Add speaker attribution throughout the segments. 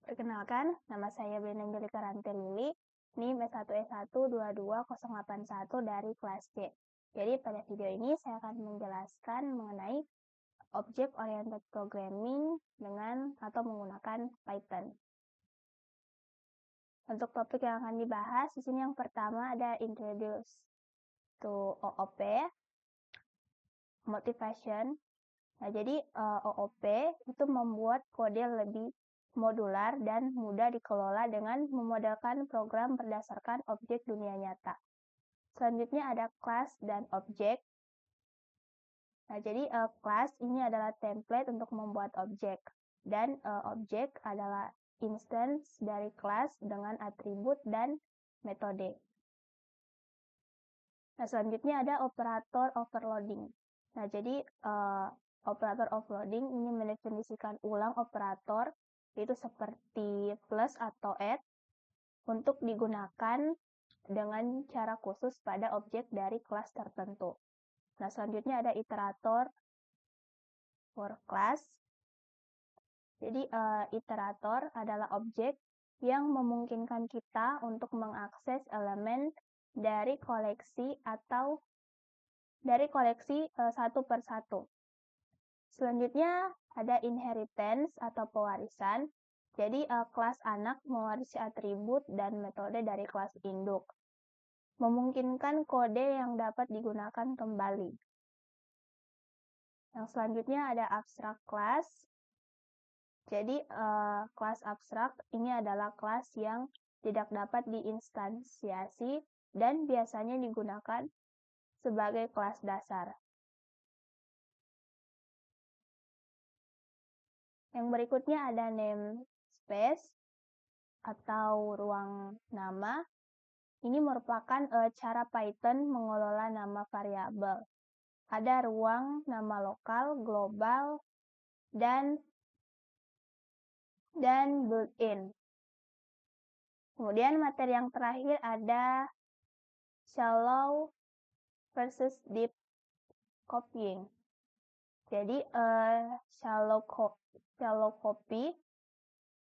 Speaker 1: Perkenalkan, nama saya Brenda Angelika Rantelili, NIM S1E1228081 dari kelas C. Jadi pada video ini saya akan menjelaskan mengenai Object Oriented Programming dengan atau menggunakan Python. Untuk topik yang akan dibahas, di sini yang pertama ada Introduce to OOP, Motivation. Nah, jadi OOP itu membuat kode lebih modular dan mudah dikelola dengan memodelkan program berdasarkan objek dunia nyata. Selanjutnya ada class dan objek. Nah, jadi class ini adalah template untuk membuat objek, dan objek adalah instance dari kelas dengan atribut dan metode. Nah, selanjutnya ada operator overloading. Nah, jadi operator overloading ini mendefinisikan ulang operator, yaitu seperti plus atau add, untuk digunakan dengan cara khusus pada objek dari kelas tertentu. Nah, selanjutnya ada iterator for class. Jadi, iterator adalah objek yang memungkinkan kita untuk mengakses elemen dari koleksi atau dari koleksi satu per satu. Selanjutnya ada inheritance atau pewarisan. Jadi, kelas anak mewarisi atribut dan metode dari kelas induk, memungkinkan kode yang dapat digunakan kembali. Yang selanjutnya ada abstract class. Jadi, kelas abstrak ini adalah kelas yang tidak dapat diinstansiasi dan biasanya digunakan sebagai kelas dasar. Yang berikutnya ada namespace atau ruang nama. Ini merupakan cara Python mengelola nama variabel. Ada ruang nama lokal, global, dan built-in. Kemudian materi yang terakhir ada shallow versus deep copying. Jadi shallow copy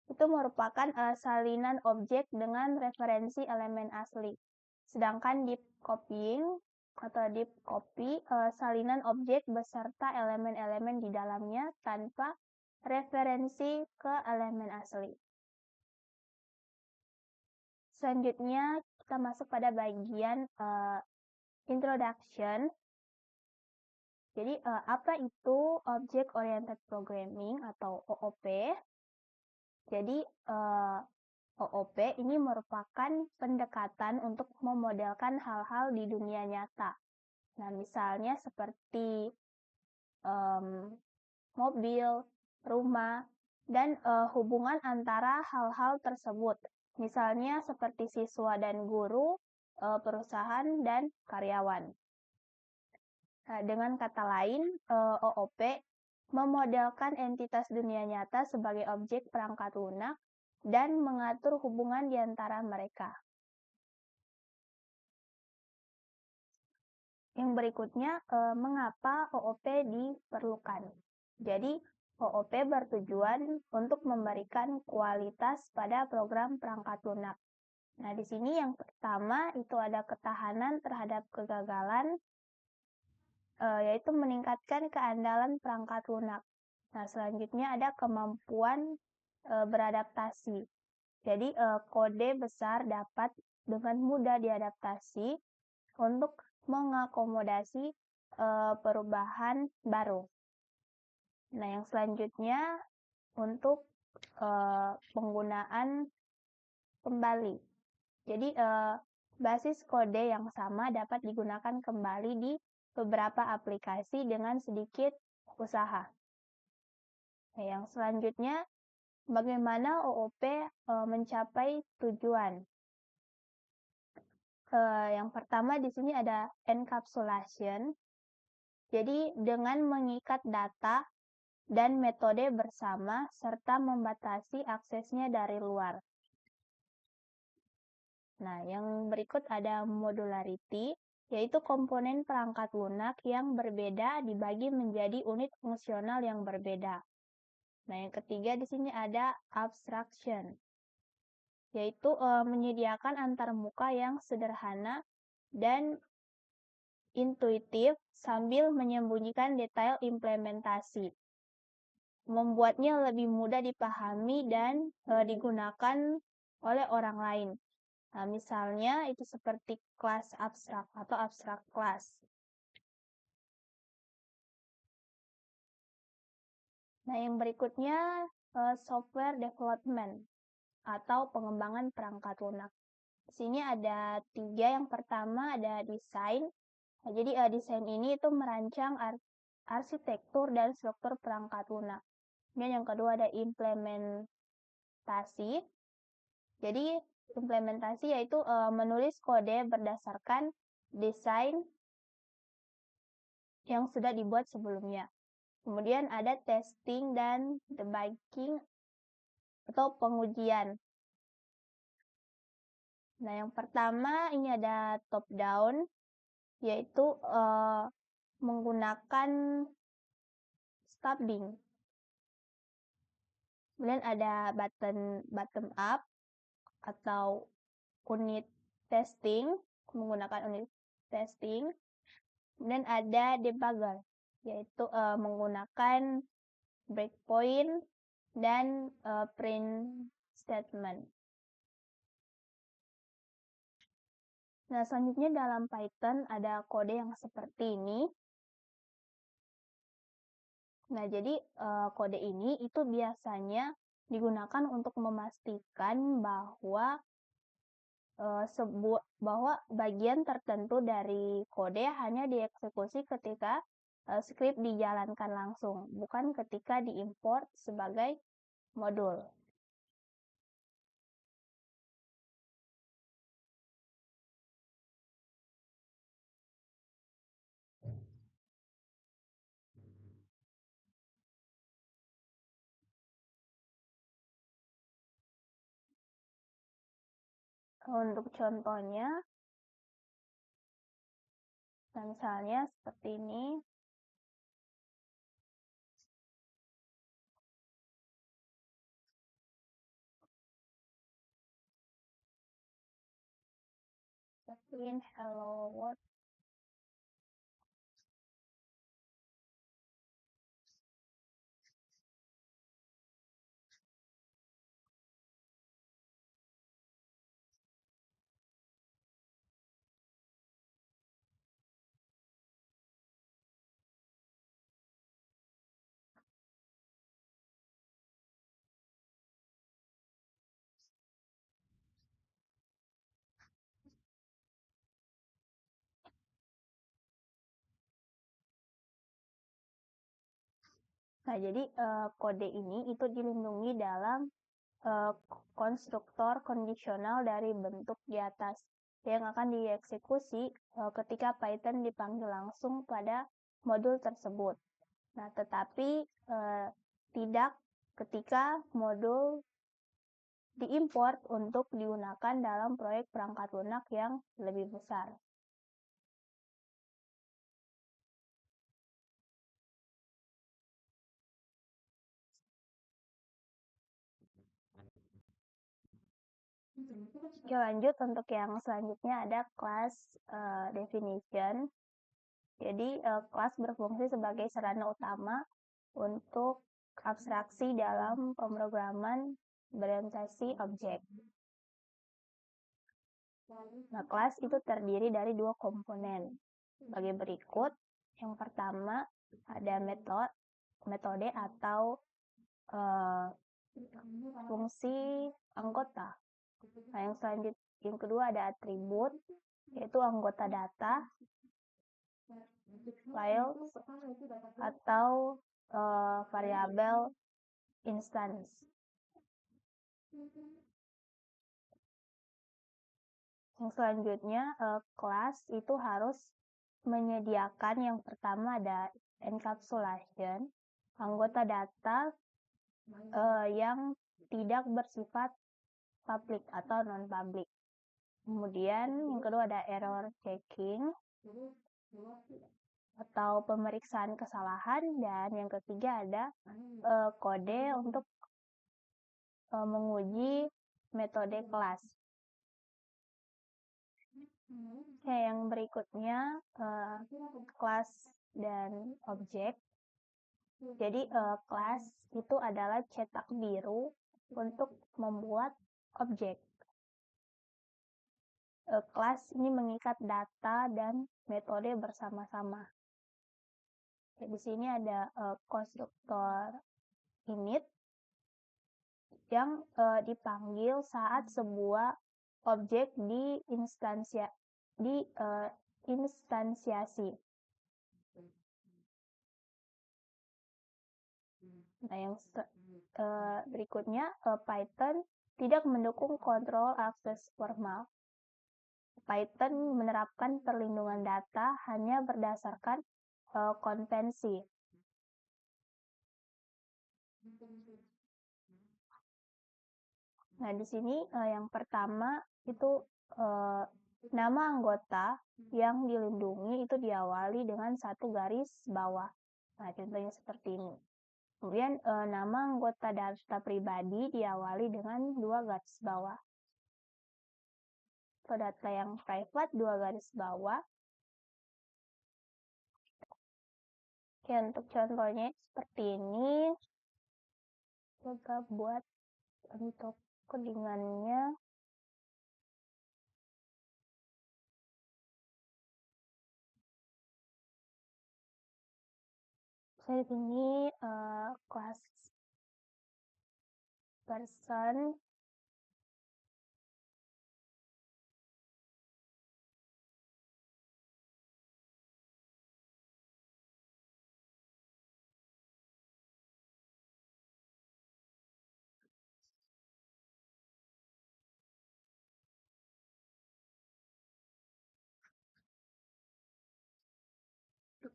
Speaker 1: itu merupakan salinan objek dengan referensi elemen asli. Sedangkan deep copying atau deep copy salinan objek beserta elemen-elemen di dalamnya tanpa referensi ke elemen asli. Selanjutnya kita masuk pada bagian introduction. Jadi apa itu Object Oriented Programming atau OOP? Jadi OOP ini merupakan pendekatan untuk memodelkan hal-hal di dunia nyata. Nah, misalnya seperti mobil, rumah, dan hubungan antara hal-hal tersebut. Misalnya seperti siswa dan guru, perusahaan, dan karyawan. Nah, dengan kata lain, OOP memodelkan entitas dunia nyata sebagai objek perangkat lunak dan mengatur hubungan di antara mereka. Yang berikutnya, mengapa OOP diperlukan? Jadi, OOP bertujuan untuk memberikan kualitas pada program perangkat lunak. Nah, di sini yang pertama itu ada ketahanan terhadap kegagalan, yaitu meningkatkan keandalan perangkat lunak. Nah, selanjutnya ada kemampuan beradaptasi. Jadi, kode besar dapat dengan mudah diadaptasi untuk mengakomodasi perubahan baru. Nah, yang selanjutnya untuk penggunaan kembali. Jadi, basis kode yang sama dapat digunakan kembali di beberapa aplikasi dengan sedikit usaha. Nah, yang selanjutnya, bagaimana OOP mencapai tujuan? Yang pertama di sini ada encapsulation. Jadi, dengan mengikat data dan metode bersama serta membatasi aksesnya dari luar. Nah, yang berikut ada modularity, yaitu komponen perangkat lunak yang berbeda dibagi menjadi unit fungsional yang berbeda. Nah, yang ketiga di sini ada abstraction, yaitu menyediakan antarmuka yang sederhana dan intuitif sambil menyembunyikan detail implementasi. Membuatnya lebih mudah dipahami dan digunakan oleh orang lain. Nah, misalnya itu seperti kelas abstrak atau abstrak kelas. Nah, yang berikutnya software development atau pengembangan perangkat lunak. Di sini ada 3. Yang pertama ada desain. Nah, jadi desain ini itu merancang arsitektur dan struktur perangkat lunak. Dan yang kedua ada implementasi. Jadi implementasi yaitu menulis kode berdasarkan desain yang sudah dibuat sebelumnya. Kemudian ada testing dan debugging atau pengujian. Nah, yang pertama ini ada top down, yaitu menggunakan stubing. Kemudian ada bottom up atau unit testing, menggunakan unit testing. Kemudian ada debugger, yaitu menggunakan breakpoint dan print statement. Nah, selanjutnya dalam Python ada kode yang seperti ini. Nah, jadi kode ini itu biasanya digunakan untuk memastikan bahwa bahwa bagian tertentu dari kode hanya dieksekusi ketika script dijalankan langsung, bukan ketika diimport sebagai modul. Untuk contohnya, misalnya seperti ini. Print hello world. Nah, jadi kode ini itu dilindungi dalam konstruktor kondisional dari bentuk di atas yang akan dieksekusi ketika Python dipanggil langsung pada modul tersebut. Nah, tetapi tidak ketika modul diimport untuk digunakan dalam proyek perangkat lunak yang lebih besar. Oke, lanjut untuk yang selanjutnya ada class definition. Jadi kelas berfungsi sebagai sarana utama untuk abstraksi dalam pemrograman berorientasi objek. Nah, kelas itu terdiri dari 2 komponen sebagai berikut. Yang pertama ada metode atau fungsi anggota. Nah, yang kedua ada atribut, yaitu anggota data, file, atau variabel instance. Yang selanjutnya, kelas itu harus menyediakan yang pertama ada encapsulation, anggota data yang tidak bersifat public atau non-public. Kemudian yang kedua ada error checking. atau pemeriksaan kesalahan, dan yang ketiga ada kode untuk menguji metode kelas. Oke, yang berikutnya kelas dan objek. Jadi kelas itu adalah cetak biru untuk membuat objek. Kelas ini mengikat data dan metode bersama-sama. Di sini ada konstruktor init yang dipanggil saat sebuah objek diinstansiasi. Nah, yang berikutnya, Python tidak mendukung kontrol akses formal. Python menerapkan perlindungan data hanya berdasarkan konvensi. Nah, di sini yang pertama itu nama anggota yang dilindungi itu diawali dengan satu garis bawah. Nah, contohnya seperti ini. Kemudian nama anggota data pribadi diawali dengan 2 garis bawah. Untuk data yang private 2 garis bawah. Oke, untuk contohnya seperti ini. Coba buat untuk codingannya. Saya di sini kelas person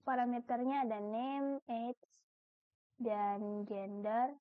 Speaker 1: parameternya ada name, age, dan gender.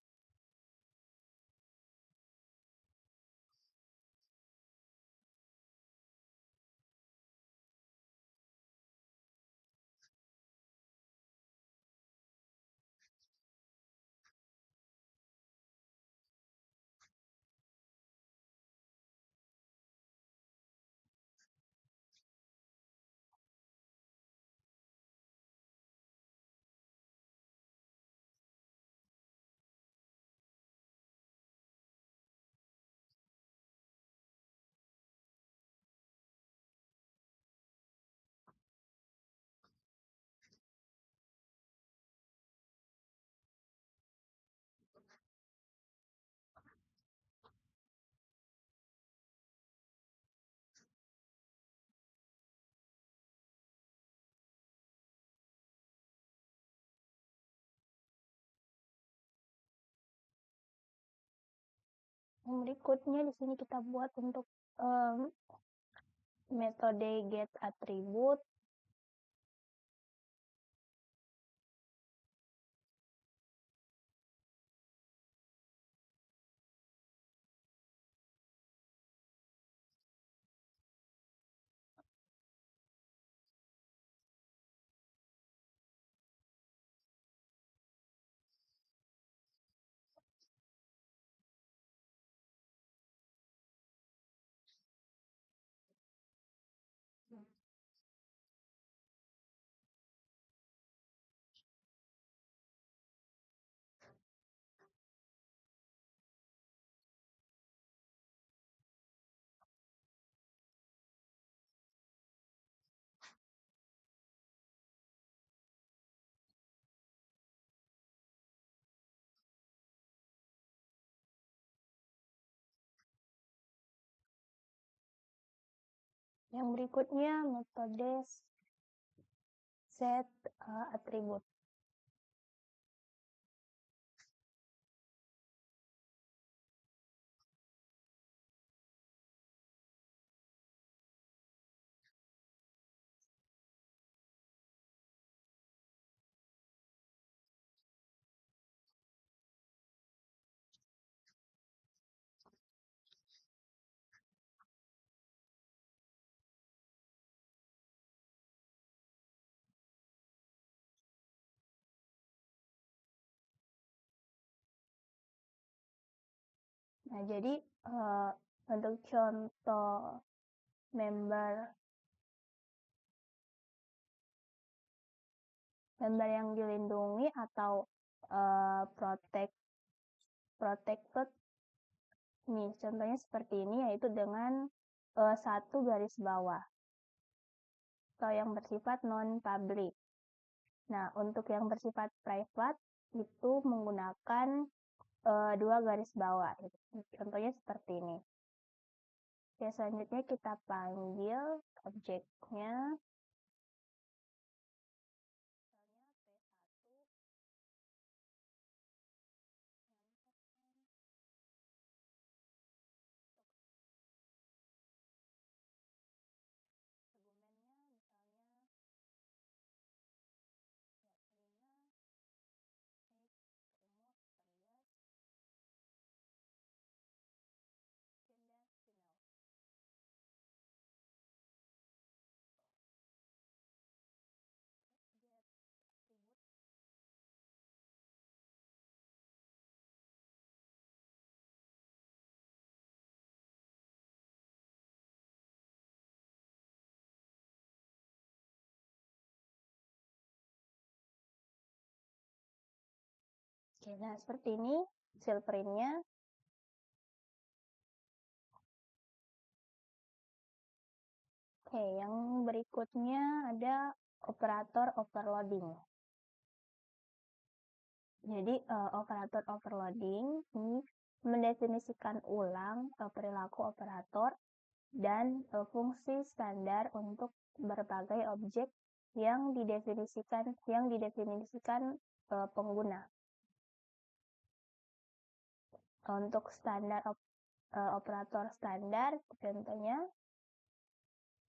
Speaker 1: Yang berikutnya di sini kita buat untuk metode get attribute. Yang berikutnya metode set attribute. Nah, jadi untuk contoh member yang dilindungi atau protected nih, contohnya seperti ini, yaitu dengan satu garis bawah atau yang bersifat non-public. Nah, untuk yang bersifat private itu menggunakan dua garis bawah. Contohnya seperti ini. Oke, selanjutnya kita panggil objeknya. Oke, nah seperti ini hasil printnya. Oke, yang berikutnya ada operator overloading. Jadi operator overloading ini mendefinisikan ulang perilaku operator dan fungsi standar untuk berbagai objek yang didefinisikan pengguna. Untuk standar operator standar, contohnya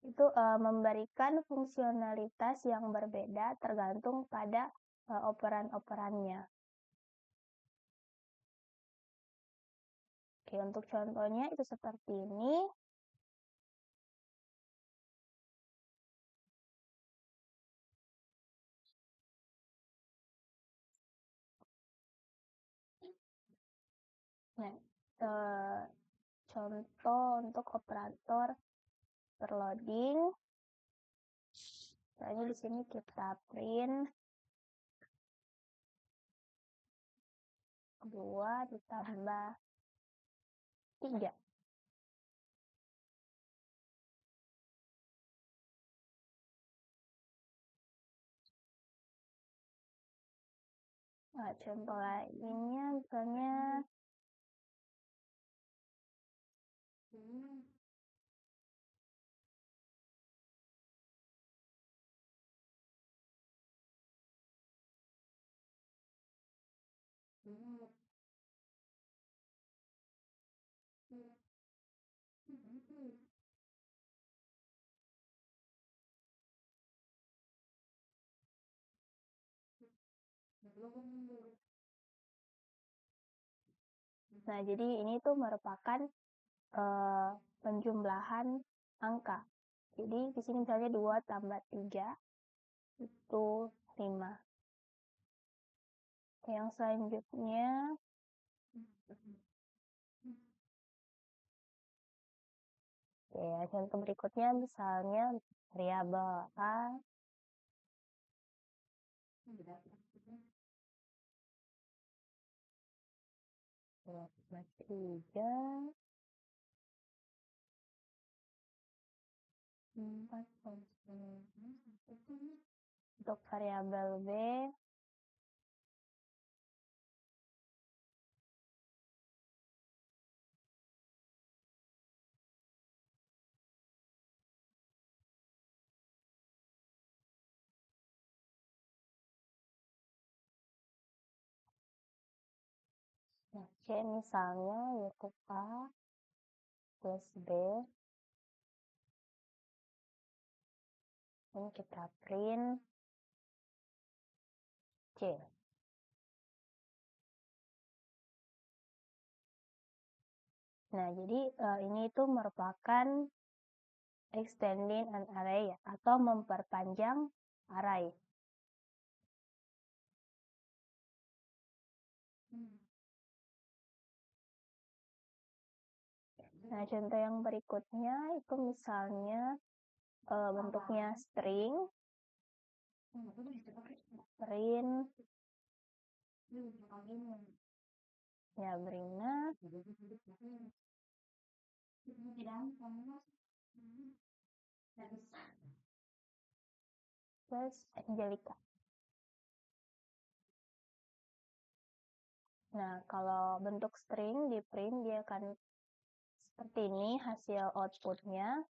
Speaker 1: itu memberikan fungsionalitas yang berbeda tergantung pada operan-operannya. Oke, untuk contohnya itu seperti ini. Nah, contoh untuk operator overloading. Misalnya di sini kita print 2 ditambah 3. Nah, contoh lainnya misalnya nah, jadi ini tuh merupakan penjumlahan angka. Jadi di sini misalnya 2 tambah 3 itu 5. Yang selanjutnya ya, contoh berikutnya misalnya variabel A plus 3 untuk variabel B nah, C misalnya yaitu A plus B. Ini kita print C. Nah, jadi ini itu merupakan extending an array atau memperpanjang array. Nah, contoh yang berikutnya itu misalnya bentuknya string, print, ya Brina, plus Angelica. Nah, kalau bentuk string di print dia akan seperti ini hasil outputnya.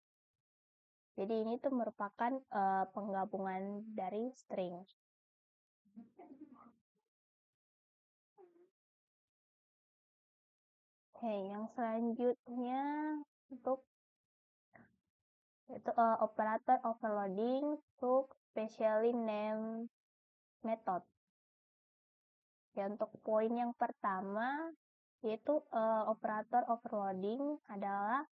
Speaker 1: Jadi ini tuh merupakan penggabungan dari string. Oke, yang selanjutnya untuk itu operator overloading untuk specially named method. Ya, untuk poin yang pertama yaitu operator overloading adalah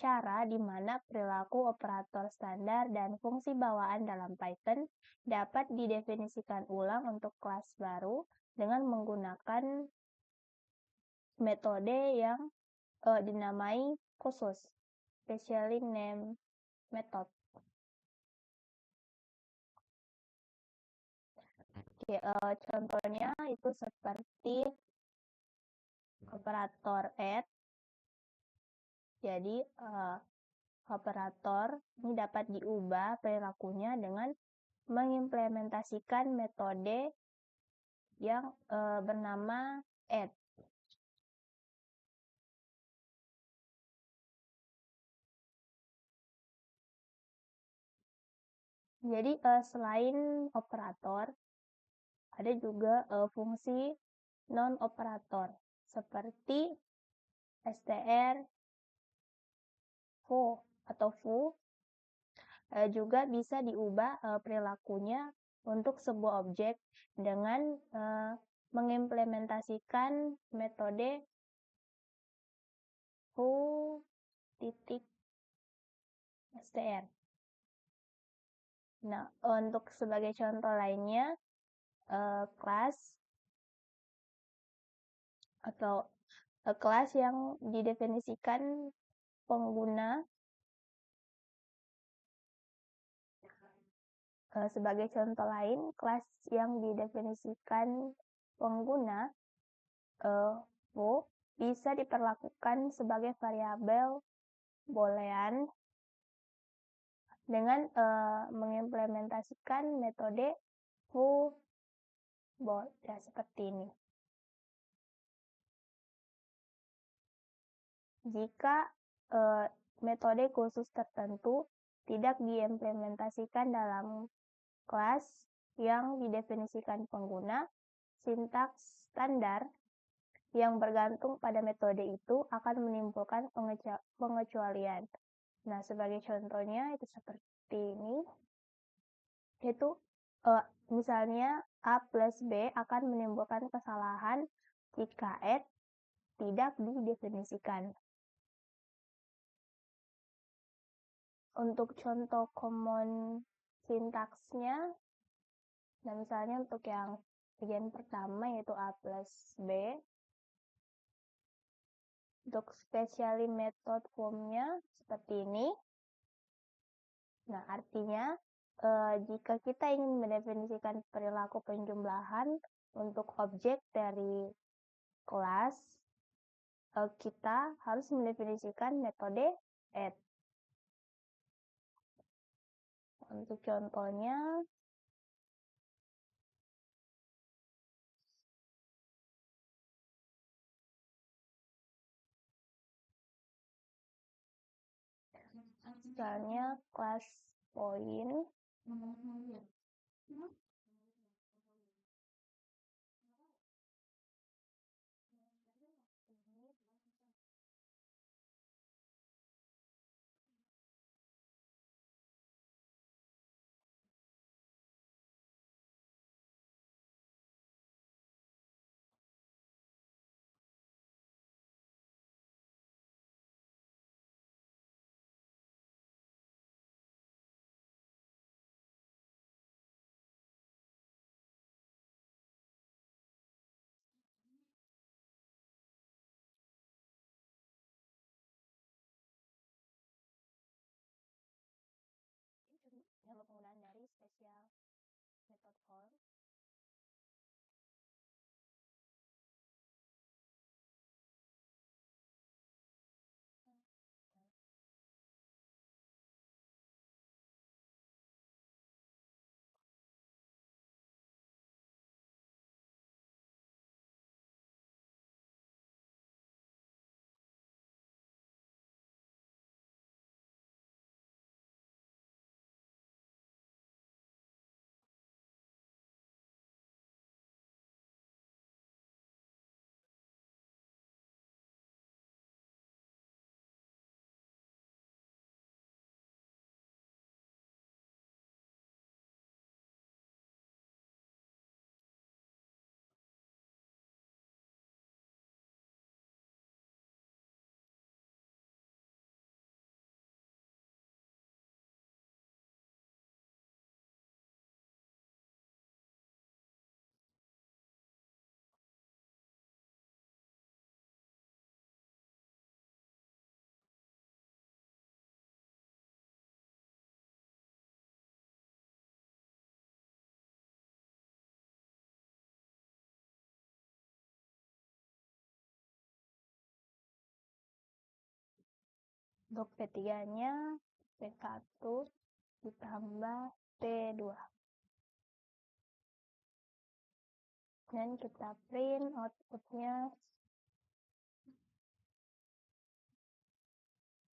Speaker 1: cara di mana perilaku operator standar dan fungsi bawaan dalam Python dapat didefinisikan ulang untuk kelas baru dengan menggunakan metode yang dinamai khusus, specially named method. Oke, contohnya itu seperti operator add. Jadi operator ini dapat diubah perilakunya dengan mengimplementasikan metode yang bernama add. Jadi selain operator, ada juga fungsi non-operator seperti str, foo atau foo juga bisa diubah perilakunya untuk sebuah objek dengan mengimplementasikan metode foo.str. Nah, untuk sebagai contoh lainnya, kelas atau kelas yang didefinisikan pengguna sebagai contoh lain, kelas yang didefinisikan pengguna foo bisa diperlakukan sebagai variabel boolean dengan mengimplementasikan metode foo_bool ya seperti ini. Jika metode khusus tertentu tidak diimplementasikan dalam kelas yang didefinisikan pengguna, sintaks standar yang bergantung pada metode itu akan menimbulkan pengecualian. Nah, sebagai contohnya itu seperti ini. Yaitu misalnya A plus B akan menimbulkan kesalahan jika add tidak didefinisikan. Untuk contoh common sintaksnya, nah misalnya untuk yang bagian pertama yaitu A plus B, untuk specially method formnya seperti ini. Nah, artinya jika kita ingin mendefinisikan perilaku penjumlahan untuk objek dari kelas, kita harus mendefinisikan metode add. Untuk contohnya, misalnya kelas point vektor. Untuk P3-nya P1 ditambah P2. Dan kita print outputnya,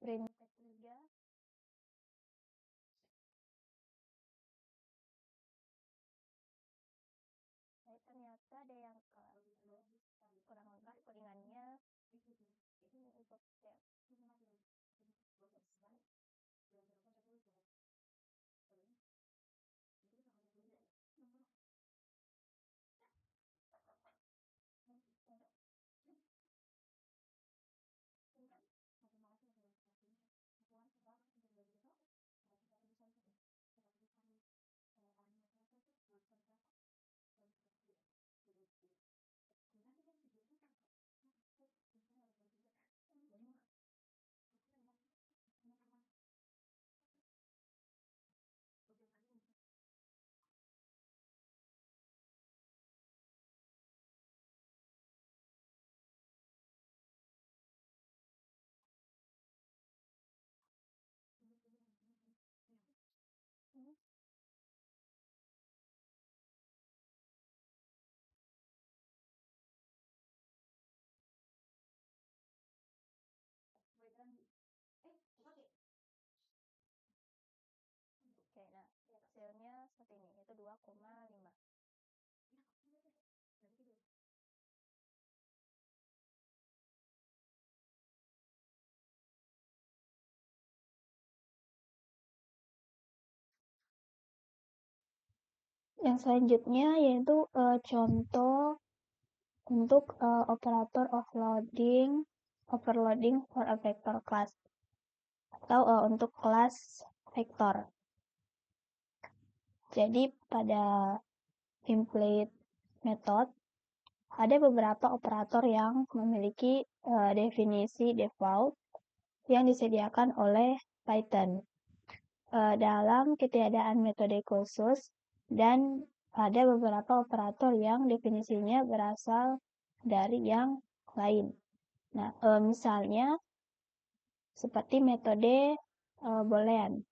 Speaker 1: print P3. Nah, ternyata ada yang kurang lengkap codingannya. Ini untuk step. Oke, nah hasilnya seperti ini, itu 2,5. Yang selanjutnya yaitu contoh untuk operator overloading for a vector class, atau untuk kelas vektor. Jadi pada template method ada beberapa operator yang memiliki definisi default yang disediakan oleh Python dalam ketiadaan metode khusus, dan ada beberapa operator yang definisinya berasal dari yang lain. Nah, misalnya seperti metode Boolean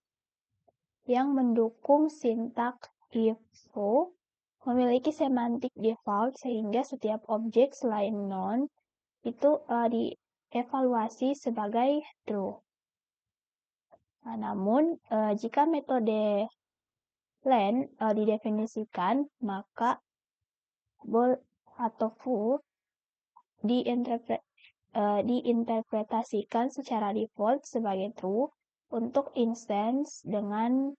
Speaker 1: yang mendukung sintaks if so memiliki semantik default sehingga setiap objek selain none itu dievaluasi sebagai true. Nah, namun jika metode len didefinisikan, maka bool atau foo diinterpretasikan secara default sebagai true untuk instance dengan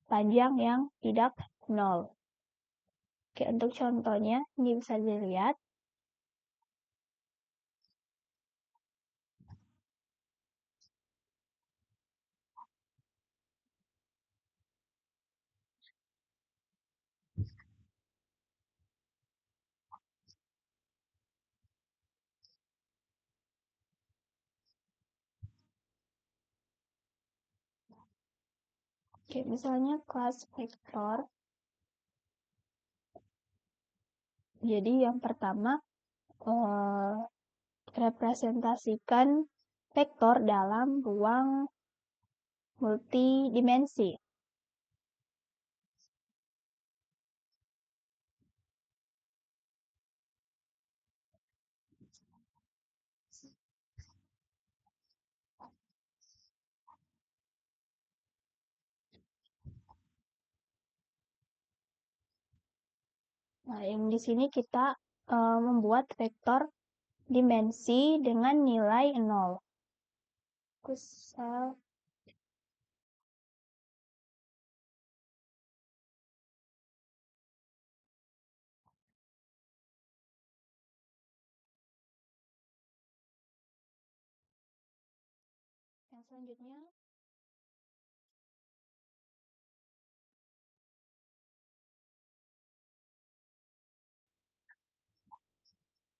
Speaker 1: panjang yang tidak nol. Oke, untuk contohnya ini bisa dilihat. Oke, misalnya kelas vektor Jadi yang pertama, representasikan vektor dalam ruang multidimensi. Nah, yang di sini kita membuat vektor dimensi dengan nilai 0. Terus yang selanjutnya,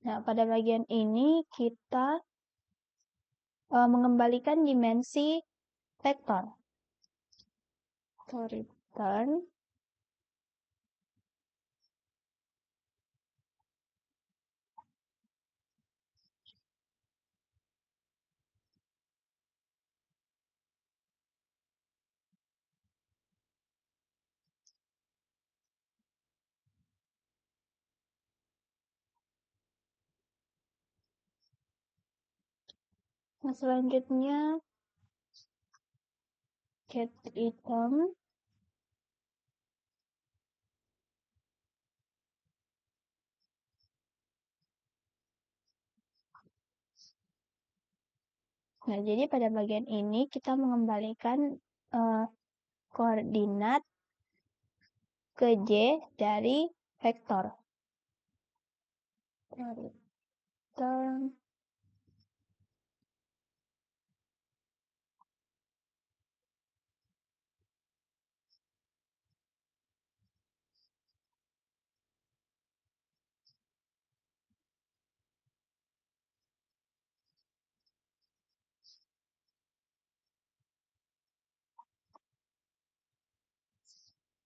Speaker 1: nah pada bagian ini kita mengembalikan dimensi vektor. Return. Nah, selanjutnya get item. Nah, jadi pada bagian ini kita mengembalikan koordinat ke J dari vektor. Return.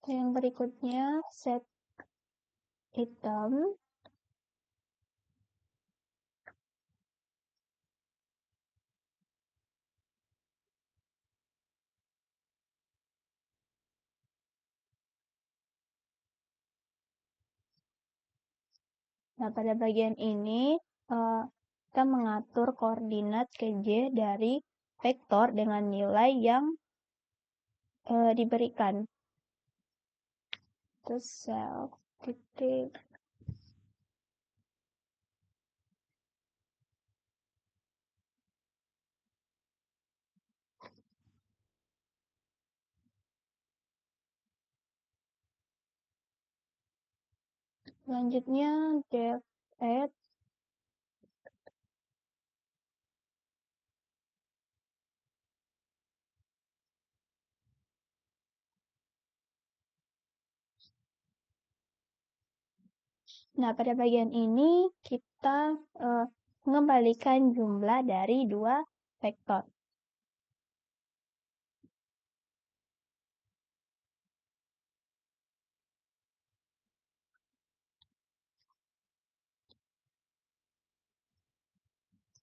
Speaker 1: Yang berikutnya set item. Nah, pada bagian ini kita mengatur koordinat ke J dari vektor dengan nilai yang diberikan. Terus self titik. Selanjutnya def add. Nah, pada bagian ini kita mengembalikan jumlah dari dua vektor.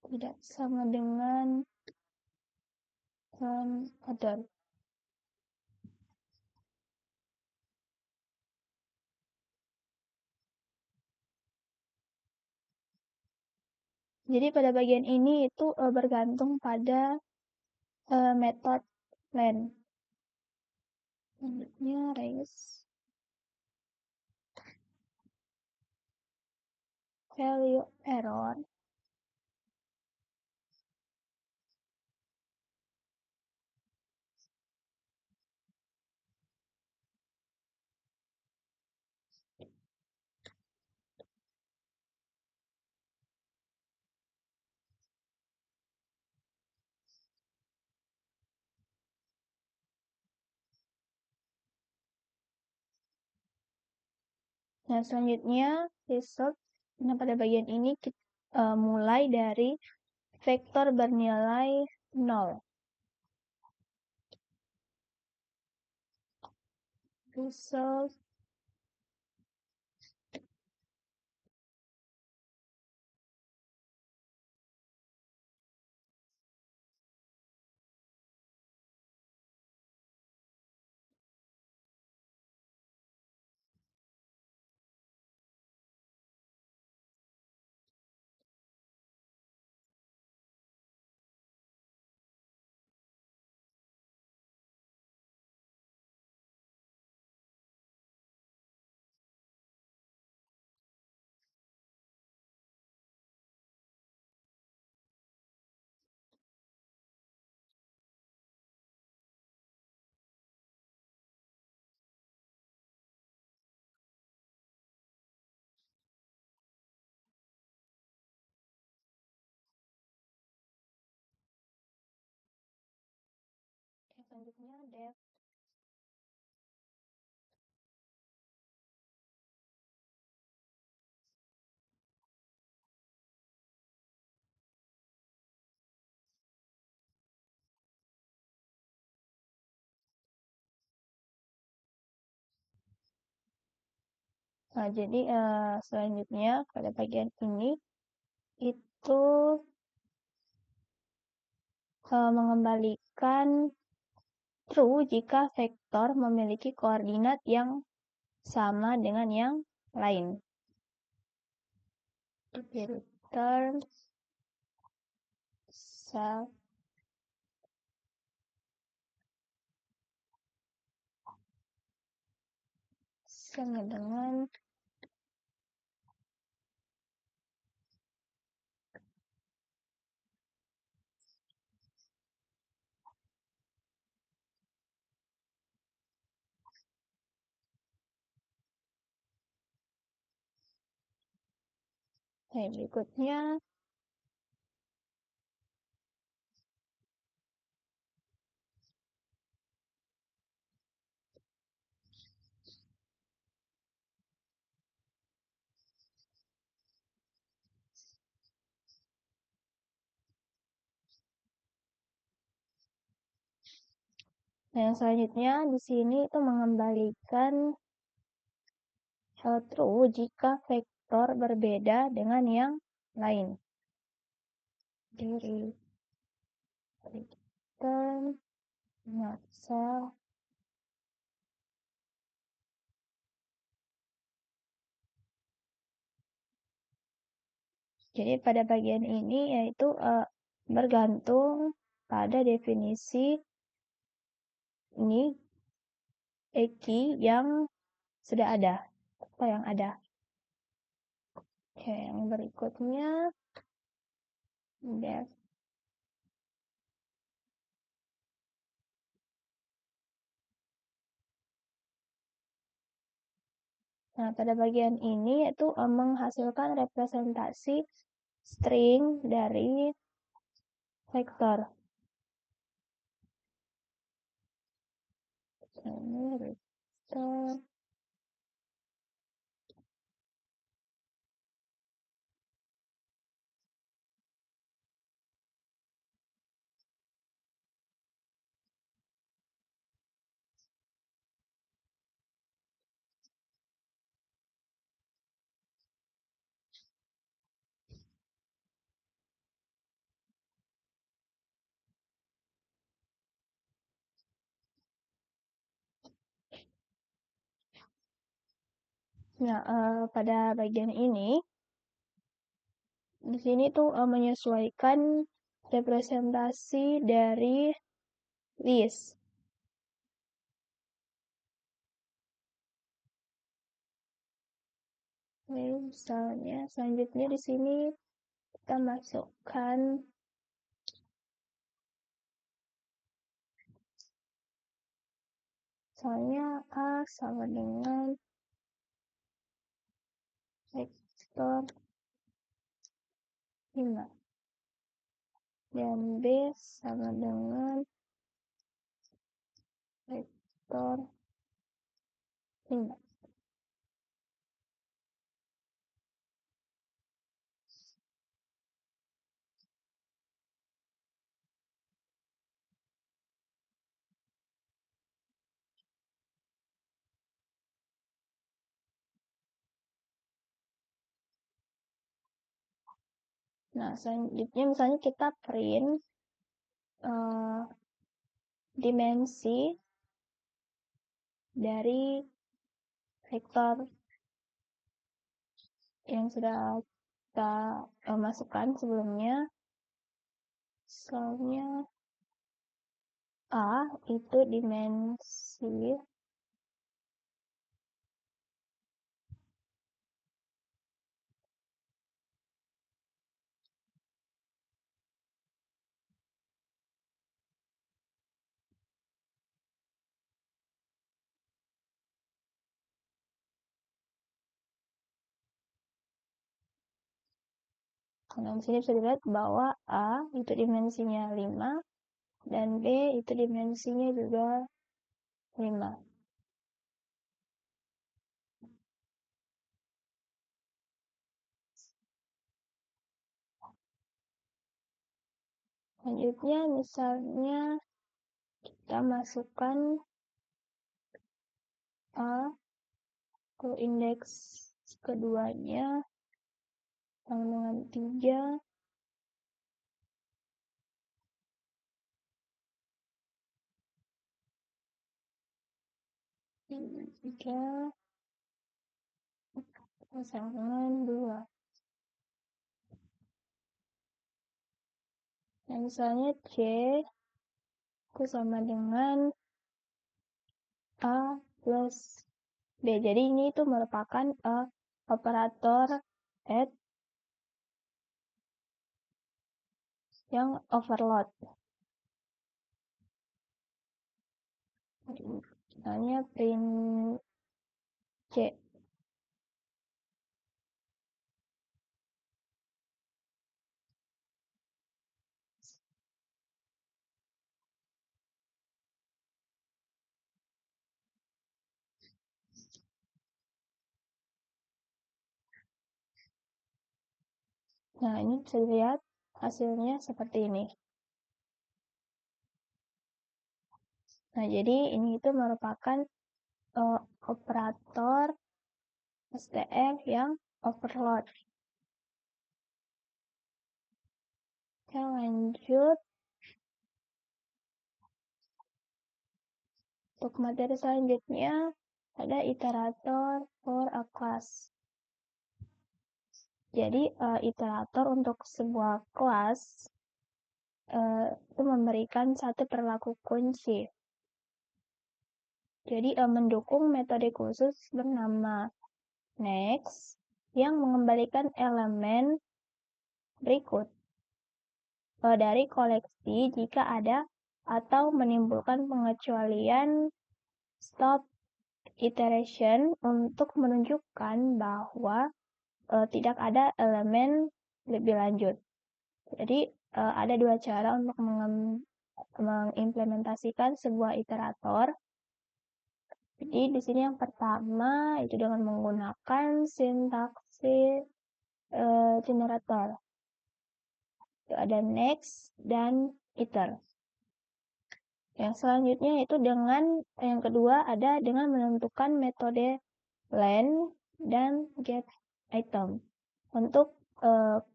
Speaker 1: Tidak sama dengan other. Jadi pada bagian ini itu bergantung pada metode len. Selanjutnya raise value error. Nah, selanjutnya result. Nah, pada bagian ini kita mulai dari vektor bernilai 0. Result selanjutnya depth. Nah, jadi selanjutnya pada bagian ini itu mengembalikan true jika vektor memiliki koordinat yang sama dengan yang lain. Jadi return self sama dengan berikutnya yang selanjutnya di sini itu mengembalikan true jika vektor berbeda dengan yang lain. Dari return not self Jadi pada bagian ini yaitu bergantung pada definisi ini Eki yang sudah ada, apa yang ada. Oke, yang berikutnya depth. Nah, pada bagian ini yaitu menghasilkan representasi string dari vektor. Ini vektor. Nah, pada bagian ini di sini tuh menyesuaikan representasi dari list. Misalnya selanjutnya di sini kita masukkan misalnya A sama dengan vektor 5 dan B sama dengan vektor 5. Nah, selanjutnya misalnya kita print dimensi dari vektor yang sudah kita masukkan sebelumnya. Misalnya A itu dimensi Nah, di sini bisa dilihat bahwa A itu dimensinya 5 dan B itu dimensinya juga 5. Selanjutnya misalnya kita masukkan A ke indeks keduanya sama dengan 3. Tiga pasangan 2. Nah, misalnya C itu sama dengan A plus B. Jadi ini itu merupakan operator add yang overload. Misalnya print C. Nah, ini bisa dilihat hasilnya seperti ini. Nah, jadi ini itu merupakan operator STR yang overload. Kita lanjut. Untuk materi selanjutnya ada iterator for a class. Jadi iterator untuk sebuah kelas itu memberikan satu perilaku kunci. Jadi mendukung metode khusus bernama next yang mengembalikan elemen berikut dari koleksi jika ada atau menimbulkan pengecualian stop iteration untuk menunjukkan bahwa tidak ada elemen lebih lanjut. Jadi ada dua cara untuk mengimplementasikan sebuah iterator. Jadi di sini yang pertama itu dengan menggunakan sintaksis generator. Itu ada next dan iter. Yang selanjutnya itu dengan yang kedua ada dengan menentukan metode len dan get item untuk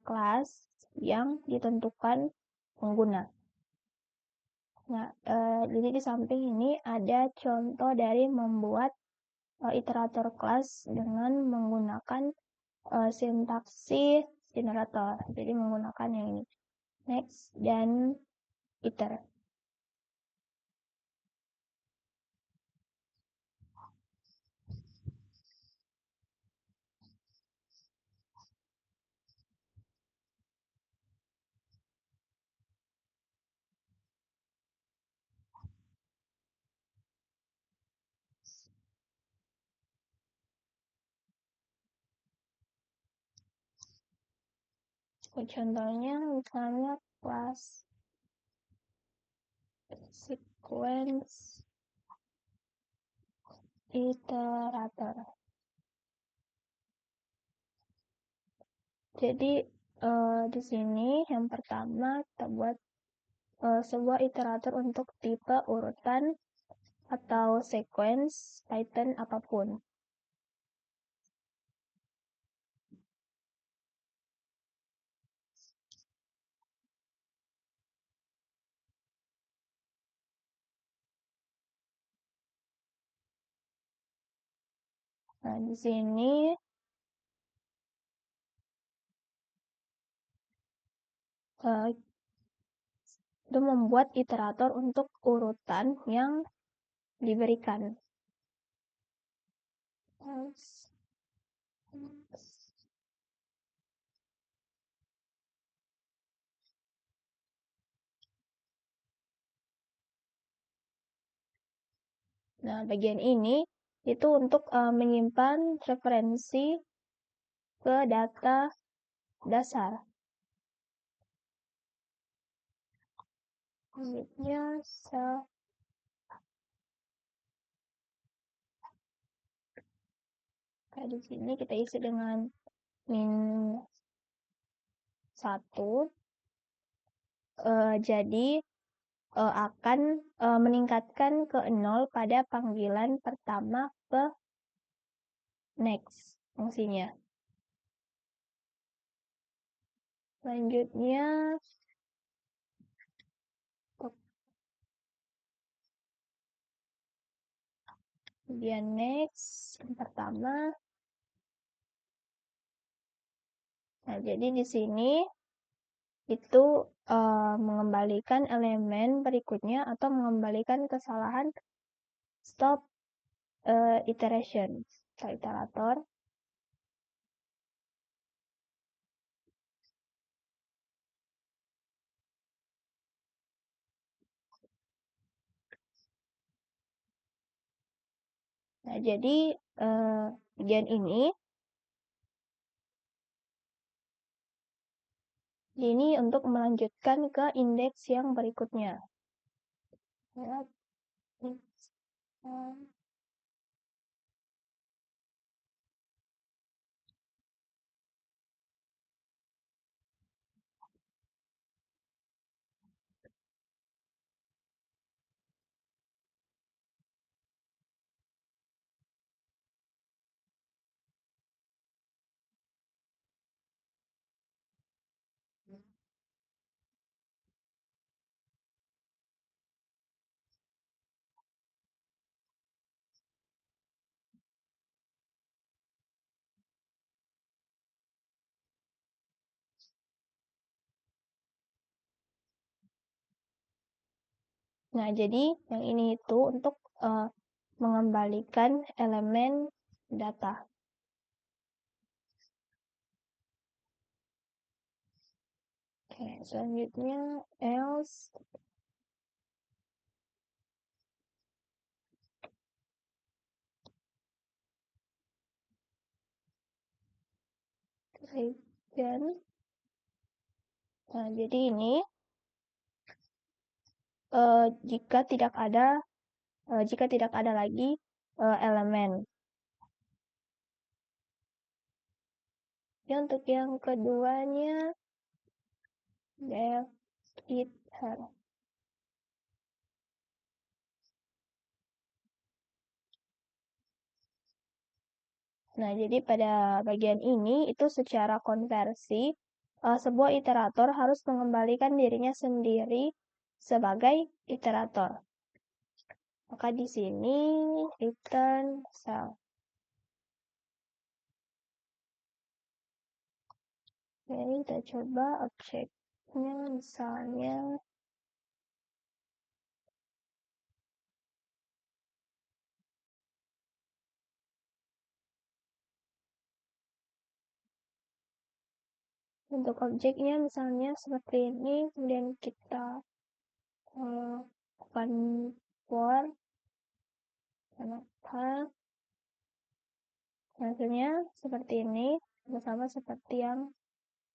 Speaker 1: kelas yang ditentukan pengguna. Nah, jadi di samping ini ada contoh dari membuat iterator kelas dengan menggunakan sintaksis generator. Jadi menggunakan yang ini, next dan iter. Contohnya misalnya kelas sequence iterator. Jadi di sini yang pertama kita buat sebuah iterator untuk tipe urutan atau sequence pattern apapun. Nah, di sini itu membuat iterator untuk urutan yang diberikan. Nah, bagian ini itu untuk menyimpan referensi ke data dasar. Selanjutnya sel. Kayak di sini kita isi dengan min 1. Jadi akan meningkatkan ke 0 pada panggilan pertama ke next fungsinya. Selanjutnya kemudian next yang pertama. Nah, jadi di sini itu mengembalikan elemen berikutnya atau mengembalikan kesalahan stop iteration atau iterator. Nah, jadi bagian ini untuk melanjutkan ke indeks yang berikutnya. Ya, Nah, jadi yang ini itu untuk mengembalikan elemen data. Oke, selanjutnya else. Kemudian, nah, jadi ini jika tidak ada lagi elemen. Ya, untuk yang keduanya def it her. Nah, jadi pada bagian ini itu secara konversi sebuah iterator harus mengembalikan dirinya sendiri sebagai iterator. Maka di sini return self. Oke, kita coba objeknya misalnya untuk objeknya misalnya seperti ini, kemudian kita lakukan for kenapa hasilnya seperti ini, sama seperti yang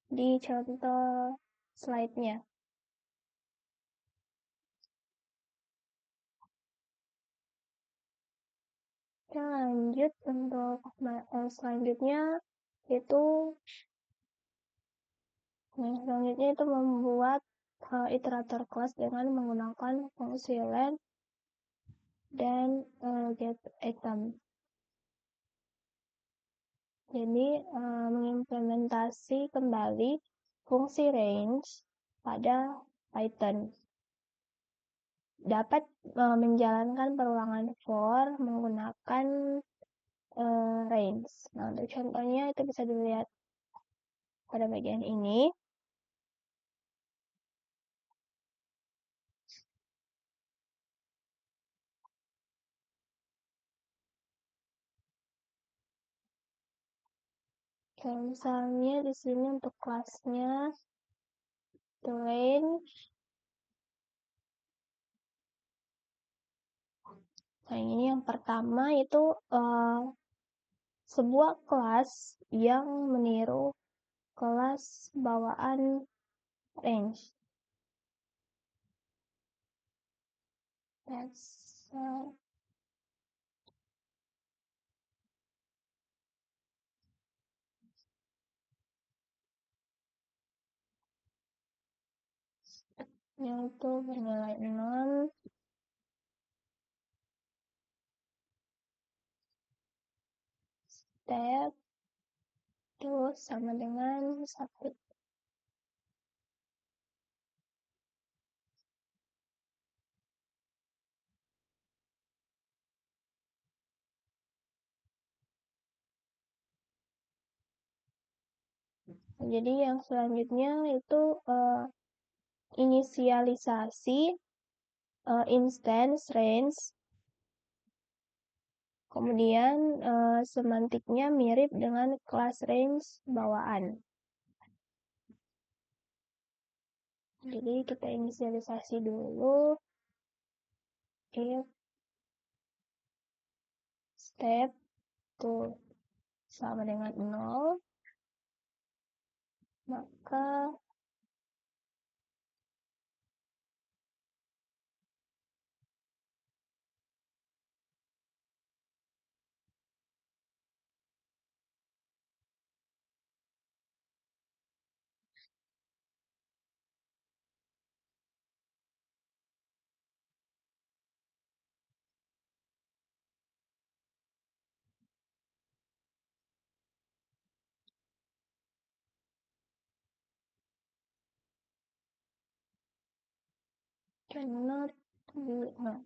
Speaker 1: di contoh slide-nya. Kita lanjut untuk selanjutnya itu membuat iterator kelas dengan menggunakan fungsi len dan get item. Jadi mengimplementasi kembali fungsi range pada Python. Dapat menjalankan perulangan for menggunakan range. Nah, untuk contohnya itu bisa dilihat pada bagian ini. Kayak misalnya di sini untuk kelasnya the range. Nah, ini yang pertama itu sebuah kelas yang meniru kelas bawaan range. That's itu bernilai 0, step itu sama dengan 1. Jadi yang selanjutnya itu inisialisasi instance range, kemudian semantiknya mirip dengan class range bawaan. Jadi kita inisialisasi dulu if step itu sama dengan 0, maka cannot be not.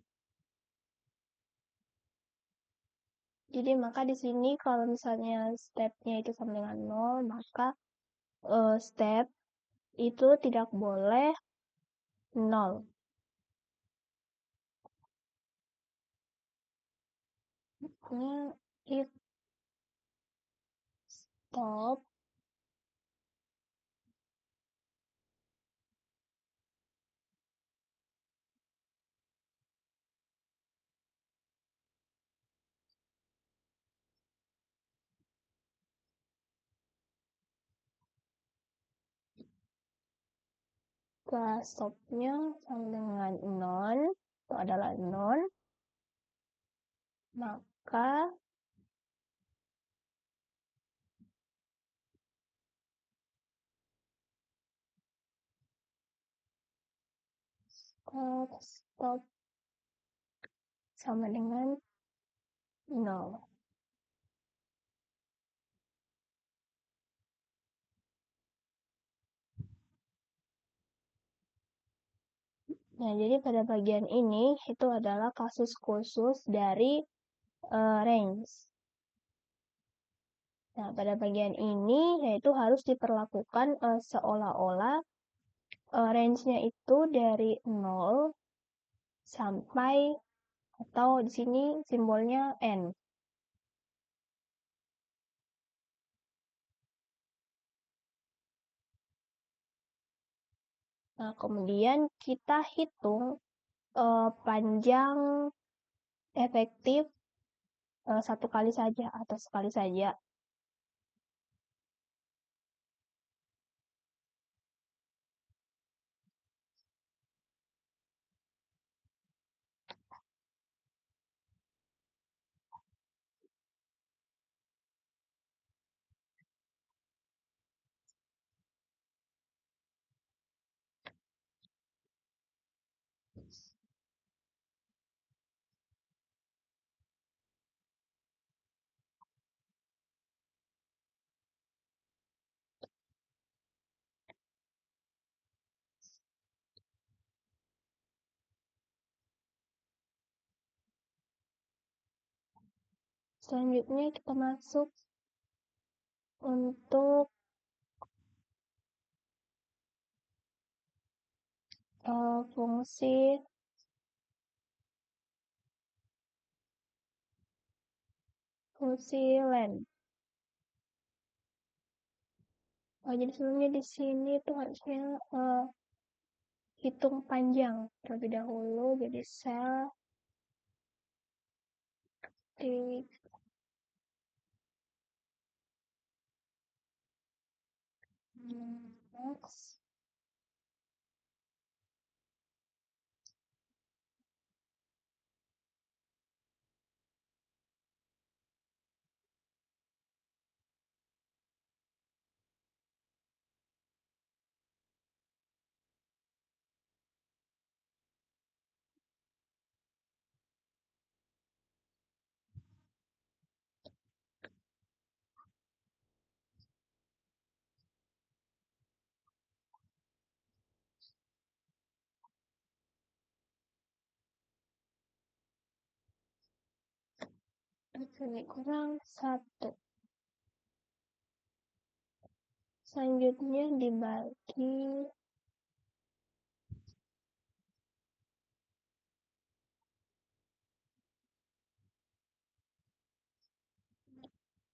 Speaker 1: Jadi maka di sini kalau misalnya stepnya itu sama dengan 0, maka step itu tidak boleh 0. Ini if stop kelas stopnya sama dengan 0, itu adalah 0, maka stop sama dengan 0. Nah, jadi pada bagian ini itu adalah kasus khusus dari range. Nah, pada bagian ini yaitu harus diperlakukan seolah-olah range-nya itu dari 0 sampai atau di sini simbolnya N. Nah, kemudian kita hitung panjang efektif satu kali saja atau sekali saja. Selanjutnya kita masuk untuk fungsi len. Jadi sebelumnya di sini tuh harusnya hitung panjang terlebih dahulu. Jadi sel di max Oke, kurang 1. Selanjutnya dibagi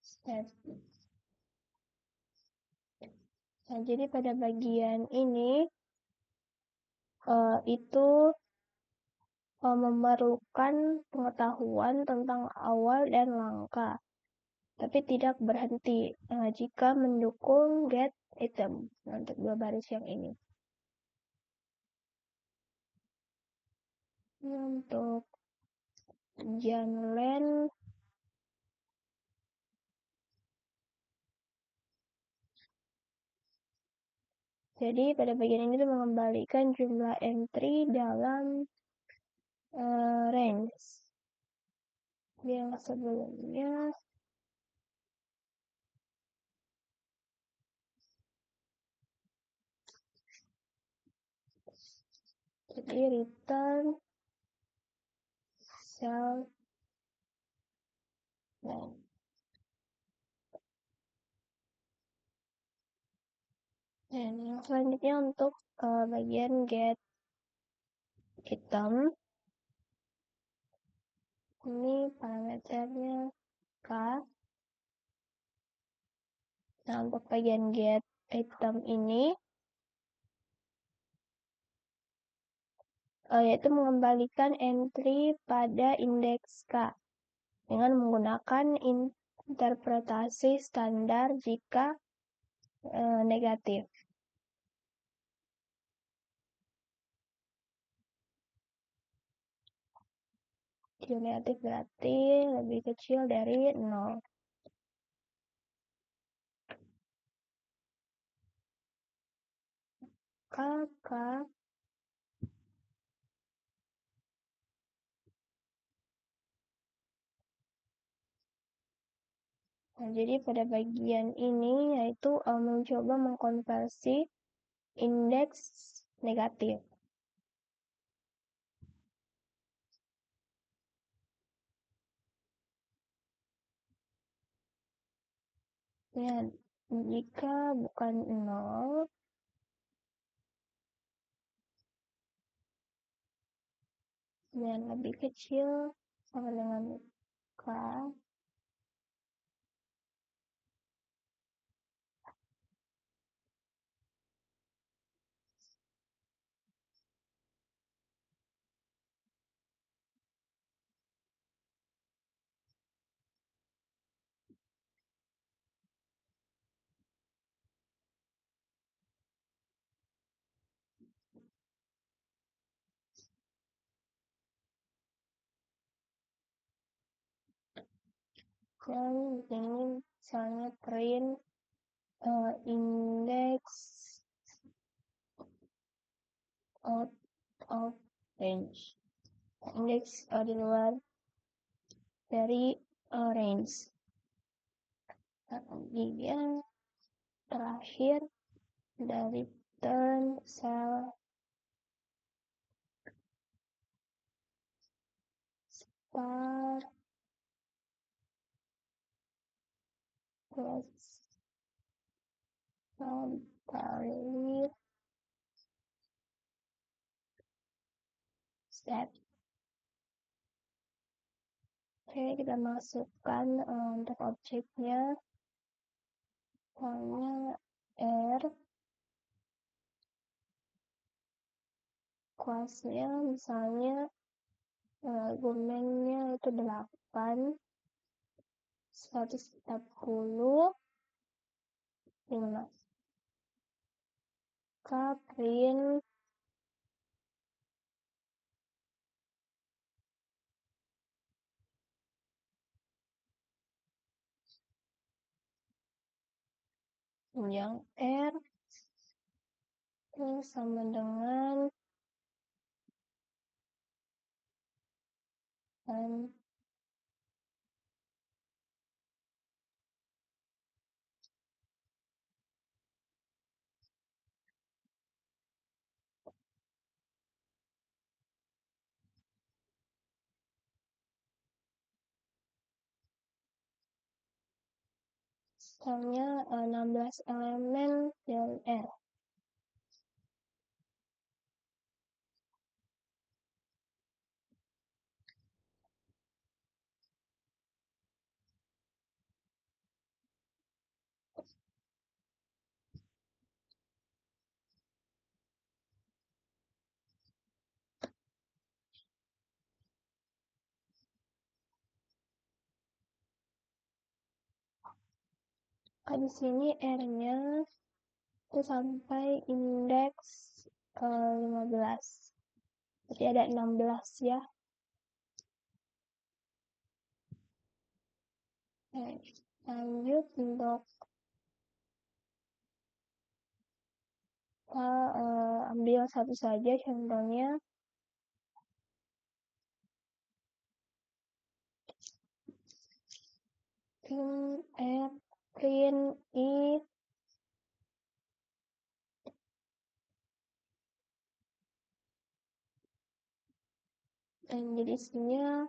Speaker 1: step. Nah, jadi pada bagian ini itu memerlukan pengetahuan tentang awal dan langkah, tapi tidak berhenti jika mendukung get item. Nah, untuk dua baris yang ini. Untuk Janlen, jadi pada bagian ini mengembalikan jumlah entry dalam range. Yang sebelumnya jadi return sell range. Dan yang selanjutnya untuk bagian get item, ini parameternya k. Nah, untuk bagian get item ini yaitu mengembalikan entry pada indeks k dengan menggunakan interpretasi standar jika negatif. Jika negatif berarti lebih kecil dari 0. Kakak. Nah, jadi pada bagian ini yaitu mencoba mengkonversi indeks negatif. Ya, jika bukan 0, dan lebih kecil sama dengan k, dan ini misalnya print indeks out of range, indeks di luar dari range. Nah, kemudian terakhir dari turn cell start plus value step. Oke, kita masukkan untuk objeknya misalnya R, kelasnya misalnya argumennya itu 8, 140, 5. K print yang R ini sama dengan dan misalnya 16 elemen dan R. Di sini R-nya itu sampai indeks 15. Jadi ada 16 ya. Lanjut untuk kita ambil satu saja contohnya. Print if dan jadi isinya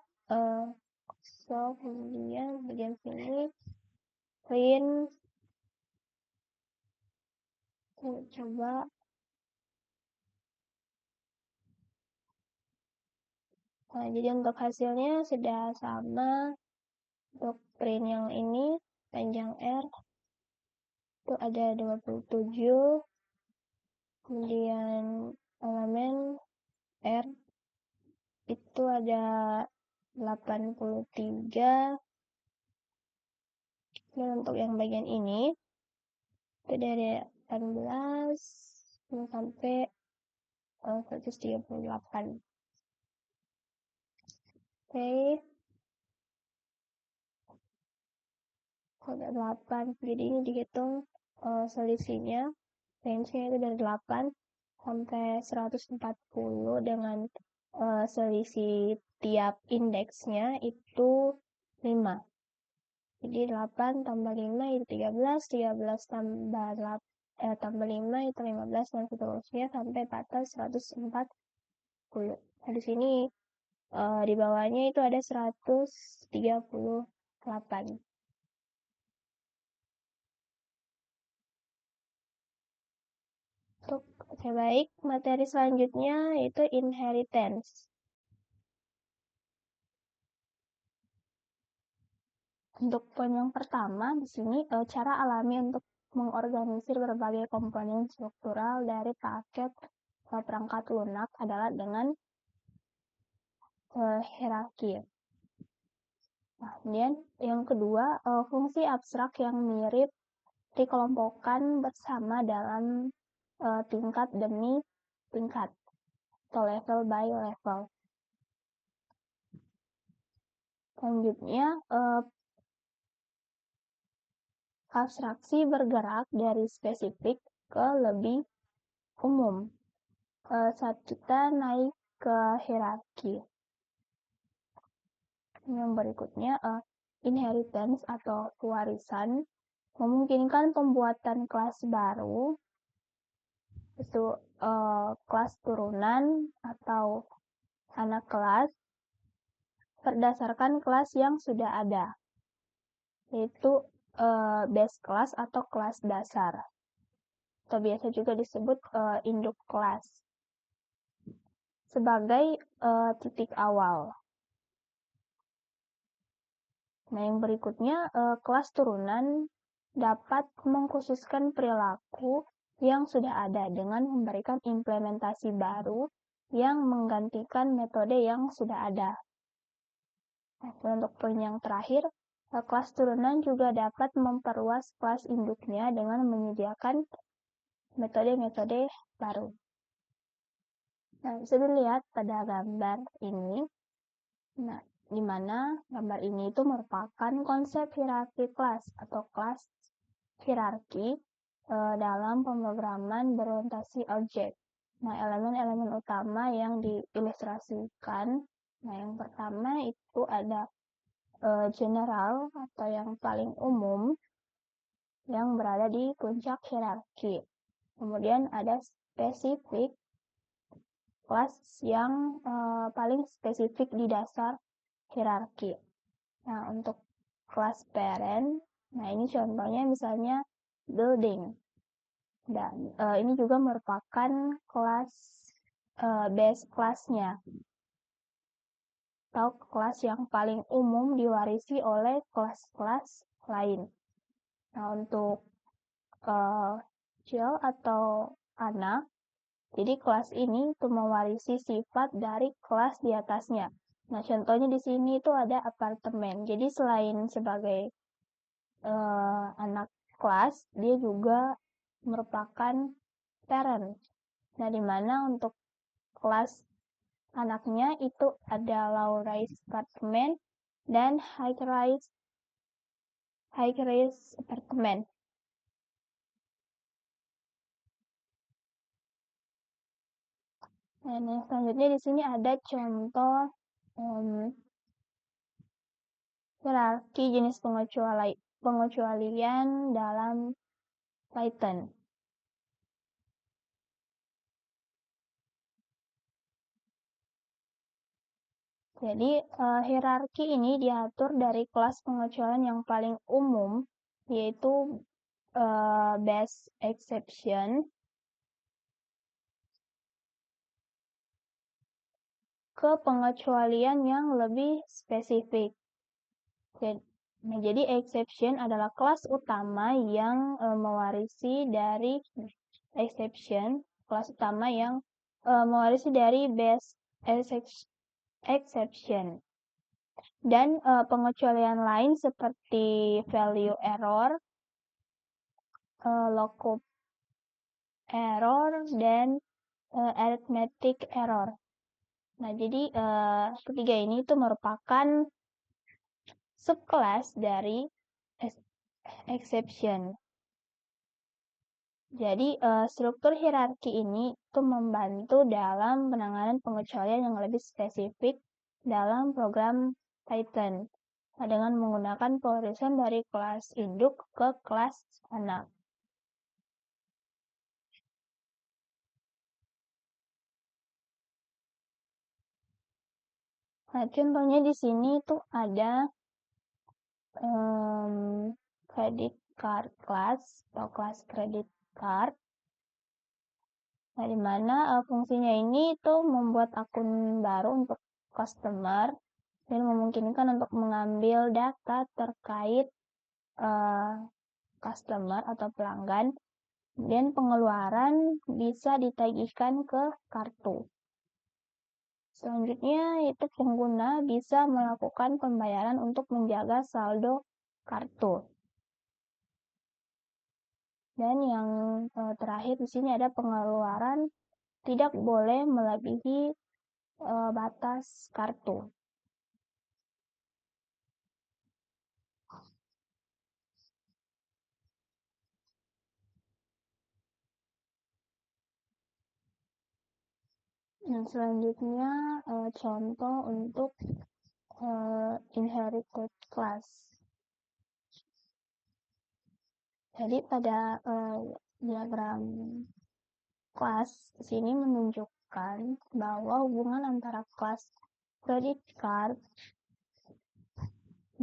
Speaker 1: so kemudian bagian sini print, coba nah, jadi untuk hasilnya sudah sama. Untuk print yang ini panjang R itu ada 27, kemudian elemen R itu ada 83. Dan untuk yang bagian ini itu dari 18 sampai 138. Oke, kode 8. Jadi ini dihitung selisihnya, range-nya itu dari 8 sampai 140 dengan selisih tiap indeksnya itu 5. Jadi 8 tambah 5 itu 13, 13 tambah 5 itu 15, dan seterusnya sampai batas 140. Nah, di sini di bawahnya itu ada 138. Oke, baik. Materi selanjutnya itu inheritance. Untuk poin yang pertama di sini cara alami untuk mengorganisir berbagai komponen struktural dari paket perangkat lunak adalah dengan hierarki. Nah, kemudian yang kedua, fungsi abstrak yang mirip dikelompokkan bersama dalam tingkat demi tingkat atau level by level. Selanjutnya, abstraksi bergerak dari spesifik ke lebih umum saat kita naik ke hierarki. Yang berikutnya, inheritance atau pewarisan memungkinkan pembuatan kelas baru, itu kelas turunan atau anak kelas berdasarkan kelas yang sudah ada, yaitu base class atau kelas dasar, atau biasa juga disebut induk kelas, sebagai titik awal. Nah, yang berikutnya, kelas turunan dapat mengkhususkan perilaku yang sudah ada dengan memberikan implementasi baru yang menggantikan metode yang sudah ada. Nah, untuk poin yang terakhir, kelas turunan juga dapat memperluas kelas induknya dengan menyediakan metode-metode baru. Nah, bisa dilihat pada gambar ini. Nah, di mana gambar ini itu merupakan konsep hierarki kelas atau kelas hierarki dalam pemrograman berorientasi objek. Nah, elemen-elemen utama yang diilustrasikan, nah yang pertama itu ada general atau yang paling umum yang berada di puncak hierarki. Kemudian ada spesifik, kelas yang paling spesifik di dasar hierarki. Nah, untuk kelas parent Nah, ini contohnya misalnya building. Dan ini juga merupakan kelas base kelasnya atau kelas yang paling umum diwarisi oleh kelas-kelas lain. Nah, untuk child atau anak, jadi kelas ini itu mewarisi sifat dari kelas di atasnya. Nah, contohnya di sini itu ada apartemen. Jadi selain sebagai anak kelas, dia juga merupakan parent. Nah, di mana untuk kelas anaknya itu ada low rise apartemen dan high rise apartemen. Dan yang selanjutnya di sini ada contoh hierarki jenis pengecualian dalam Python. Jadi hierarki ini diatur dari kelas pengecualian yang paling umum, yaitu base exception, ke pengecualian yang lebih spesifik. Jadi exception adalah kelas utama yang mewarisi dari exception, kelas utama yang mewarisi dari base exception. Dan pengecualian lain seperti value error, lookup error, dan arithmetic error. Nah, jadi ketiga ini itu merupakan subkelas dari exception. Jadi struktur hierarki ini itu membantu dalam penanganan pengecualian yang lebih spesifik dalam program Python dengan menggunakan pengurisan dari kelas induk ke kelas anak. Nah, contohnya di sini tuh ada credit card class atau kelas credit card. Nah, di mana fungsinya ini tuh membuat akun baru untuk customer dan memungkinkan untuk mengambil data terkait customer atau pelanggan dan pengeluaran bisa ditagihkan ke kartu. Selanjutnya, itu pengguna bisa melakukan pembayaran untuk menjaga saldo kartu. Dan yang terakhir di sini ada pengeluaran tidak boleh melebihi batas kartu. Nah, selanjutnya contoh untuk inherited class. Jadi pada diagram kelas sini menunjukkan bahwa hubungan antara kelas credit card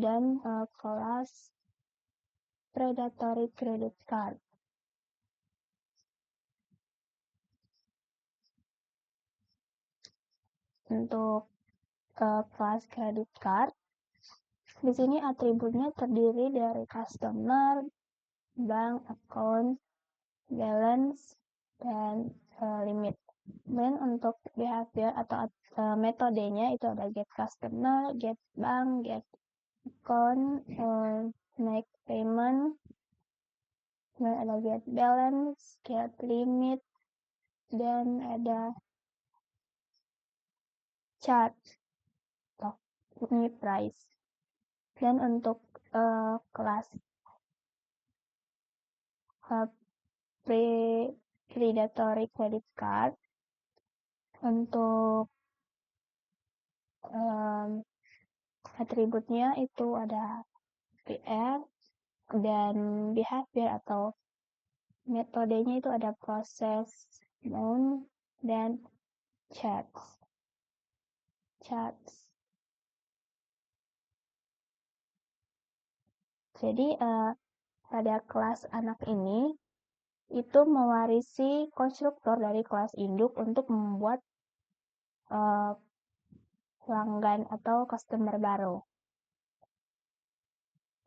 Speaker 1: dan kelas predatory credit card. Untuk kelas credit card, di sini atributnya terdiri dari customer, bank account, balance, dan limit. Dan untuk behavior atau metodenya itu ada get customer, get bank, get account, make payment, dan ada get balance, get limit, dan ada charge atau unit price. Dan untuk kelas predatory credit card, untuk atributnya itu ada PR dan behavior atau metodenya itu ada proses, known, dan charts. Jadi pada kelas anak ini itu mewarisi konstruktor dari kelas induk untuk membuat pelanggan atau customer baru.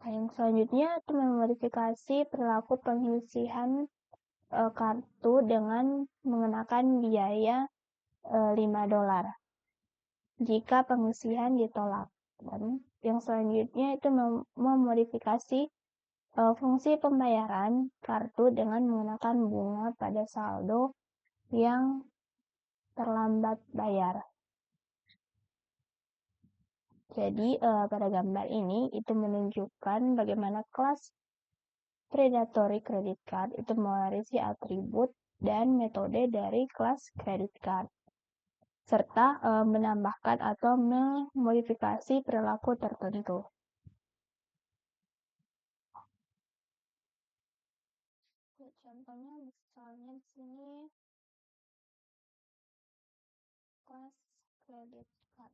Speaker 1: Nah, yang selanjutnya itu memodifikasi perilaku pengisian kartu dengan mengenakan biaya $5 jika pengisian ditolak. Dan yang selanjutnya itu memodifikasi fungsi pembayaran kartu dengan menggunakan bunga pada saldo yang terlambat bayar. Jadi pada gambar ini itu menunjukkan bagaimana kelas predatory credit card itu mewarisi atribut dan metode dari kelas credit card, serta menambahkan atau memodifikasi perilaku tertentu. Contohnya misalnya di sini kelas credit card.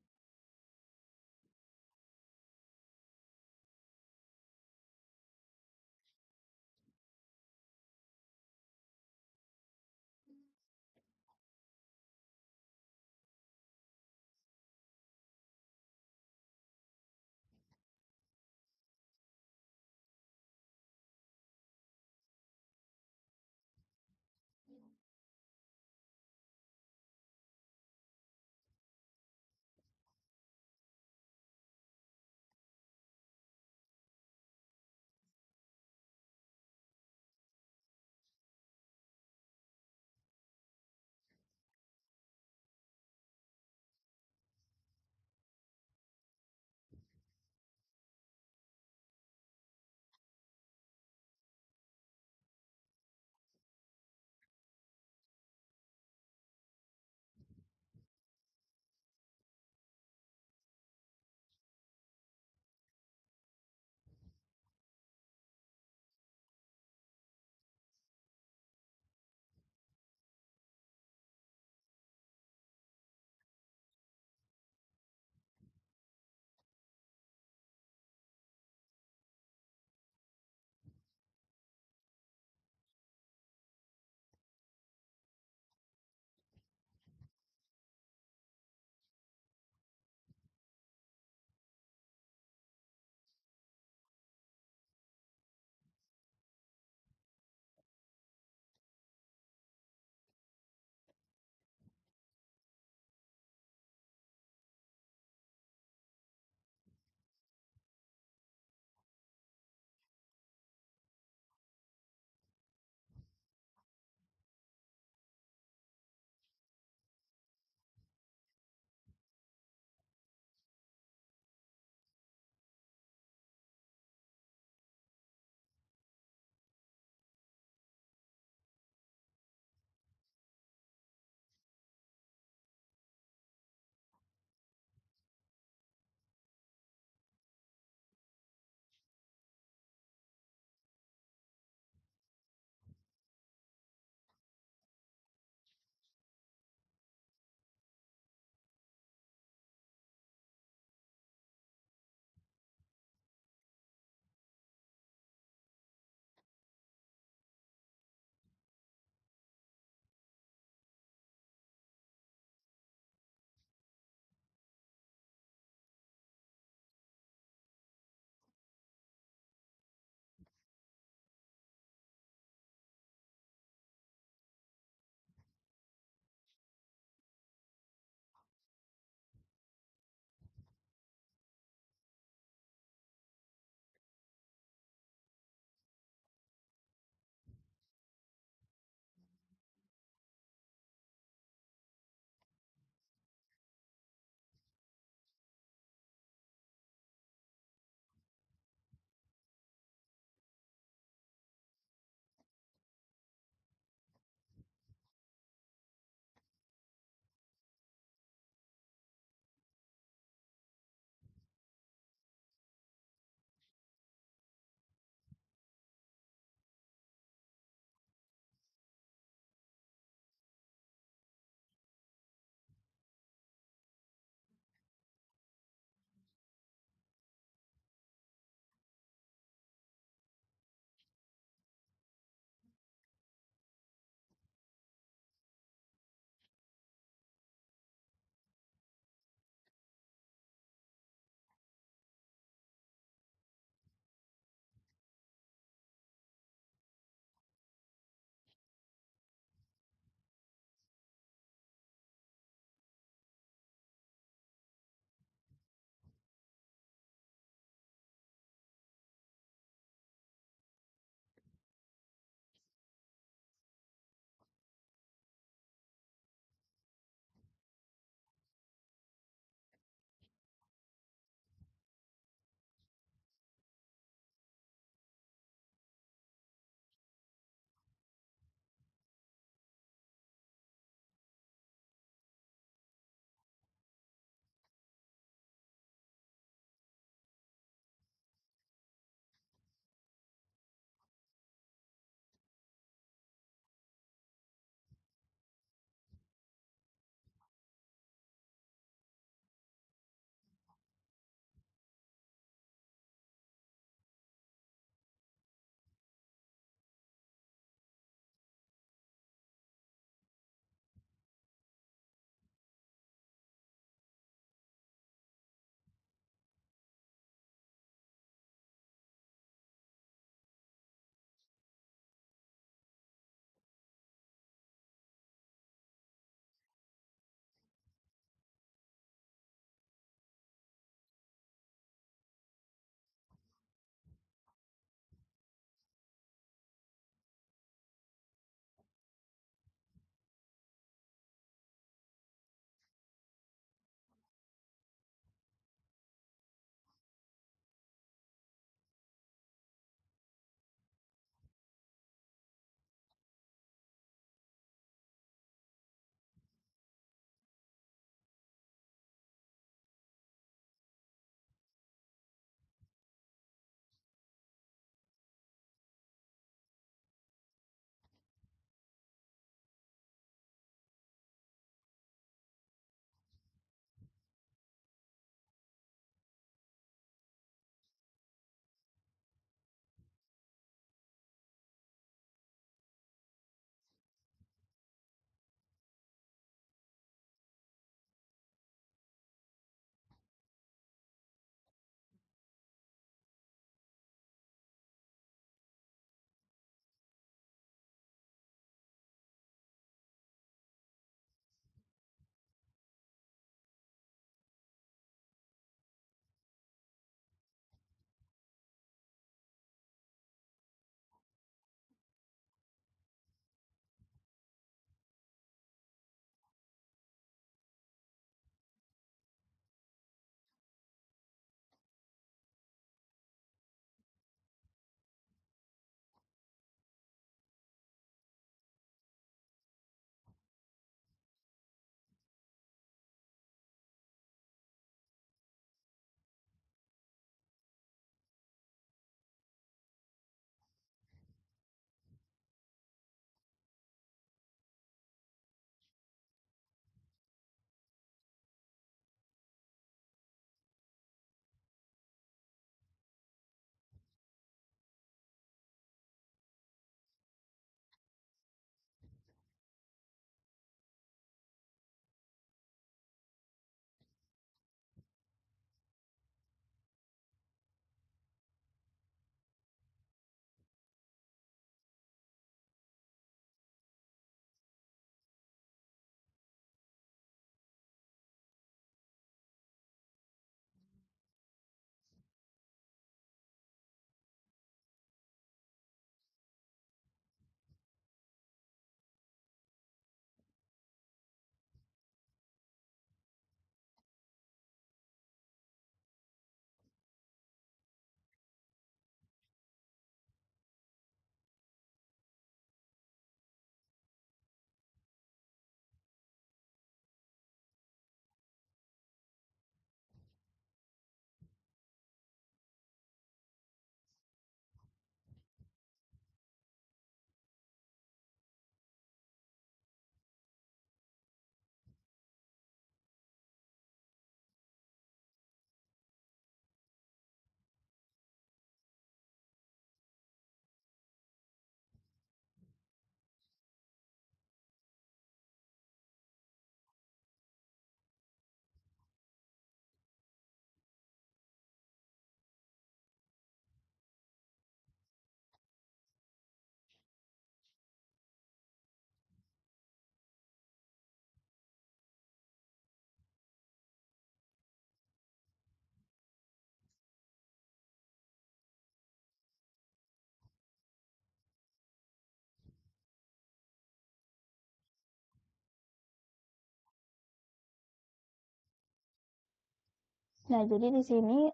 Speaker 1: Nah, jadi di sini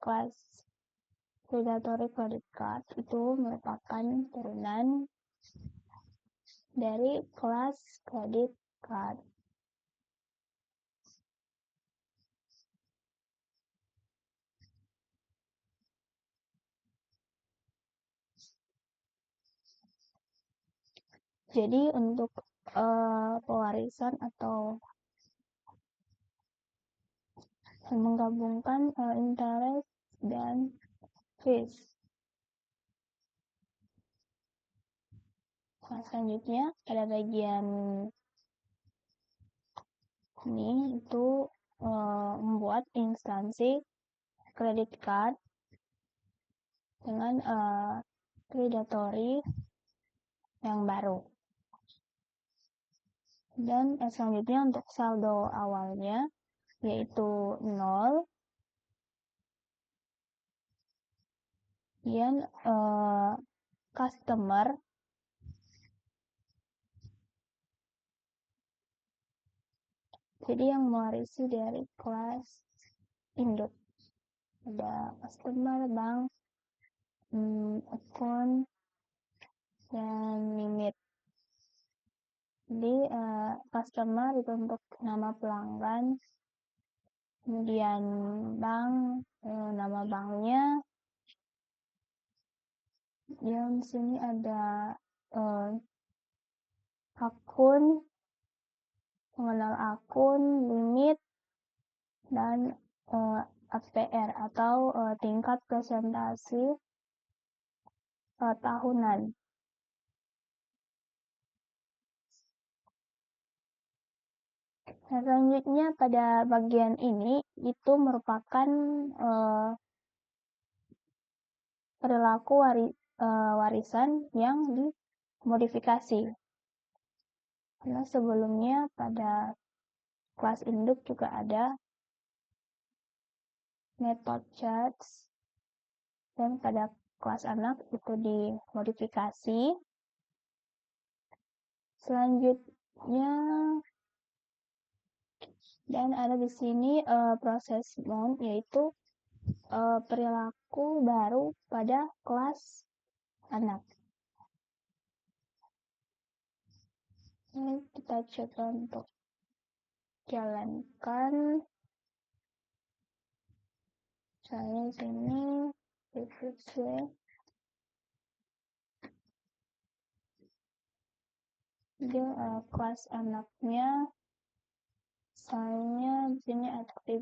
Speaker 1: kelas predatory credit card itu merupakan turunan dari kelas credit card. Jadi untuk pewarisan atau menggabungkan interest dan fees. Nah, selanjutnya pada bagian ini itu membuat instansi credit card dengan predatory yang baru. Dan selanjutnya untuk saldo awalnya yaitu 0, dan customer jadi yang mewarisi dari kelas induk ada customer, bank, account, dan limit. Jadi customer itu untuk nama pelanggan, kemudian bank, nama banknya. Yang di sini ada akun, mengenal akun, limit, dan APR atau tingkat presentasi tahunan. Nah, selanjutnya pada bagian ini itu merupakan perilaku warisan yang dimodifikasi. Karena sebelumnya pada kelas induk juga ada method charts, dan pada kelas anak itu dimodifikasi. Selanjutnya dan ada di sini proses mode, yaitu perilaku baru pada kelas anak. Ini kita coba untuk jalankan. Misalnya di sini dia kelas anaknya, misalnya di sini aktif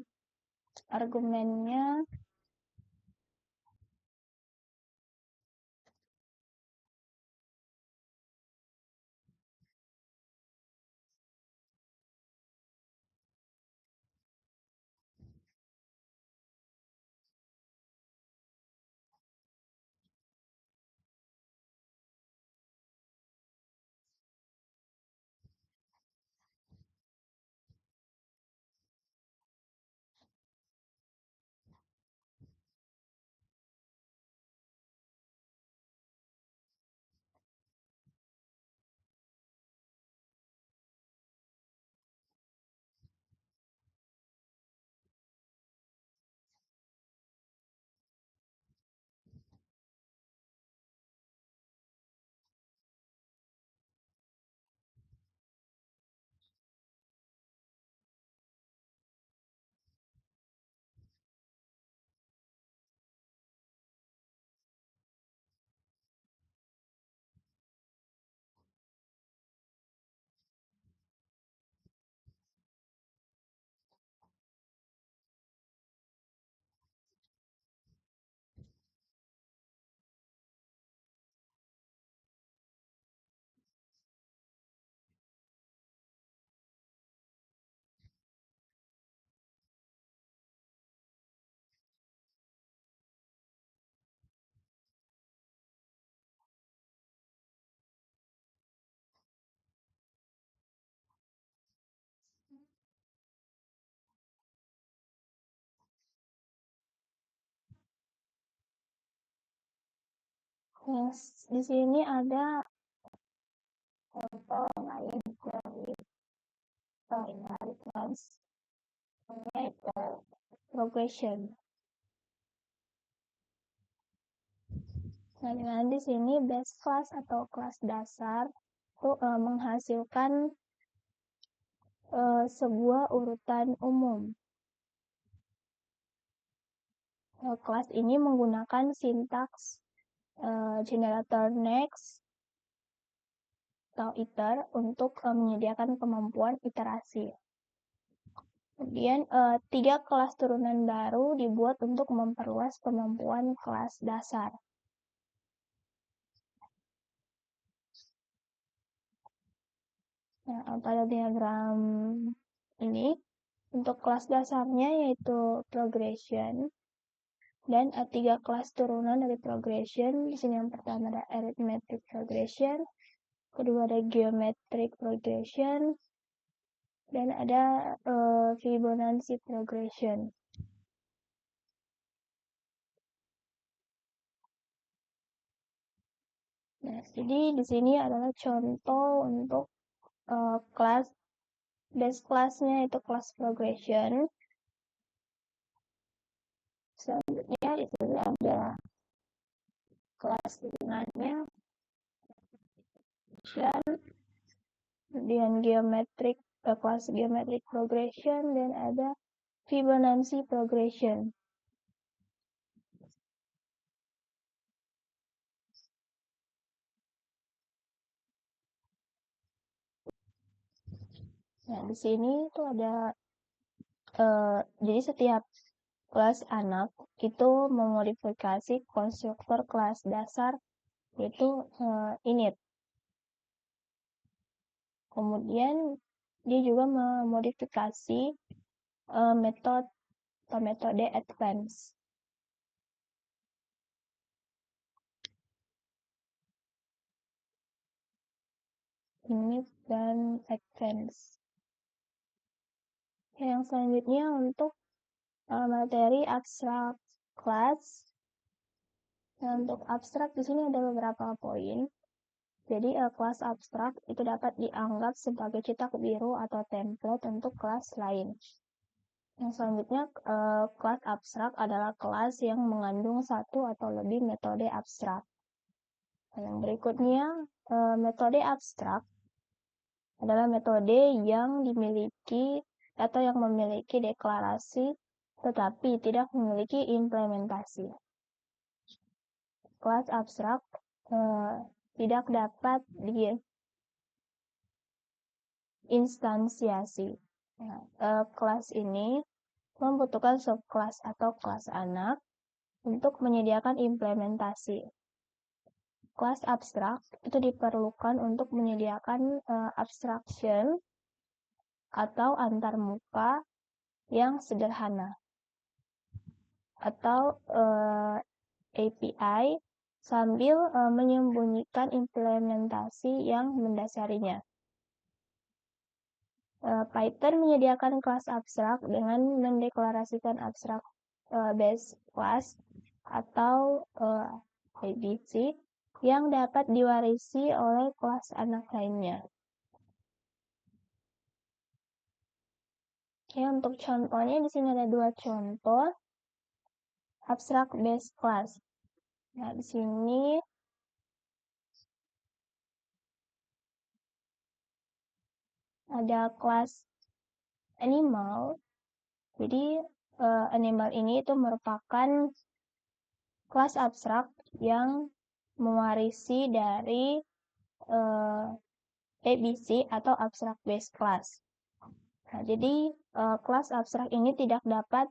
Speaker 1: argumennya. Yes, di sini ada contoh lain dari inheritance, yaitu progression. Nah, di sini base class atau kelas dasar itu menghasilkan sebuah urutan umum. Kelas ini menggunakan sintaks generator next atau iter untuk menyediakan kemampuan iterasi. Kemudian 3 kelas turunan baru dibuat untuk memperluas kemampuan kelas dasar. Nah, pada diagram ini untuk kelas dasarnya yaitu progression dan 3 kelas turunan dari progression. Di sini yang pertama ada arithmetic progression, kedua ada geometric progression, dan ada Fibonacci progression. Nah, jadi di sini adalah contoh untuk kelas base class-nya itu kelas progression. Selanjutnya di sini ada kelas turunannya, kemudian kelas geometric progression, dan ada Fibonacci progression. Nah, di sini itu ada jadi setiap kelas anak itu memodifikasi konstruktor kelas dasar yaitu init. Kemudian dia juga memodifikasi metode advance. Init dan advance. Yang selanjutnya untuk materi abstrak class. Nah, untuk abstrak di sini ada beberapa poin. Jadi kelas abstrak itu dapat dianggap sebagai cetak biru atau template untuk kelas lain. Yang selanjutnya, kelas abstrak adalah kelas yang mengandung satu atau lebih metode abstrak. Yang berikutnya, metode abstrak adalah metode yang dimiliki atau yang memiliki deklarasi tetapi tidak memiliki implementasi. Kelas abstrak tidak dapat diinstansiasi. Nah, kelas ini membutuhkan subkelas atau kelas anak untuk menyediakan implementasi. Kelas abstrak itu diperlukan untuk menyediakan abstraction atau antarmuka yang sederhana atau API sambil menyembunyikan implementasi yang mendasarinya. Python menyediakan kelas abstrak dengan mendeklarasikan abstrak base class atau ABC yang dapat diwarisi oleh kelas anak lainnya. Oke, untuk contohnya di sini ada 2 contoh abstrak base class. Nah, di sini ada kelas animal. Jadi animal ini itu merupakan kelas abstrak yang mewarisi dari ABC atau abstrak base class. Nah, jadi kelas abstrak ini tidak dapat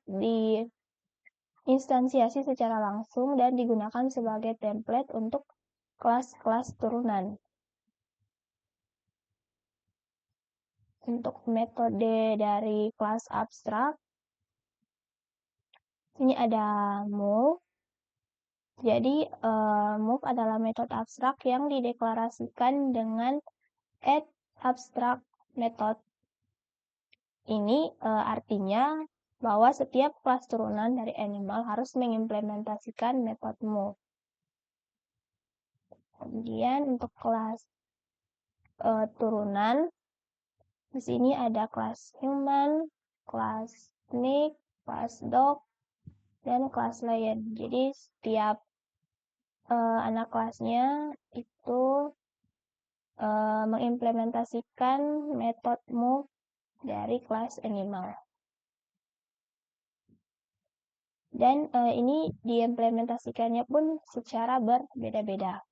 Speaker 1: diinstansiasi secara langsung dan digunakan sebagai template untuk kelas-kelas turunan. Untuk metode dari kelas abstrak, ini ada move. Jadi move adalah metode abstrak yang dideklarasikan dengan add abstract method. Ini artinya bahwa setiap kelas turunan dari animal harus mengimplementasikan metode move. Kemudian untuk kelas turunan, di sini ada kelas human, kelas snake, kelas doc, dan kelas lion. Jadi setiap anak kelasnya itu mengimplementasikan metode move dari kelas animal. Dan ini diimplementasikannya pun secara berbeda-beda.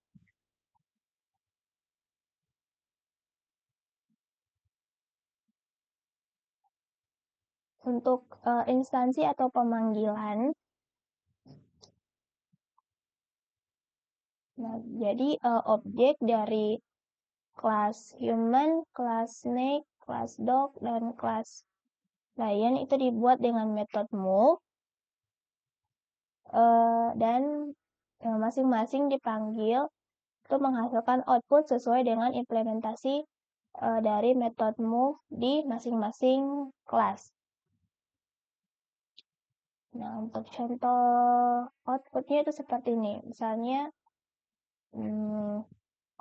Speaker 1: Untuk instansi atau pemanggilan, nah, jadi objek dari kelas human, kelas snake, kelas dog, dan kelas lion itu dibuat dengan metode move, dan masing-masing dipanggil itu menghasilkan output sesuai dengan implementasi dari metode move di masing-masing kelas. Nah, untuk contoh outputnya itu seperti ini. Misalnya,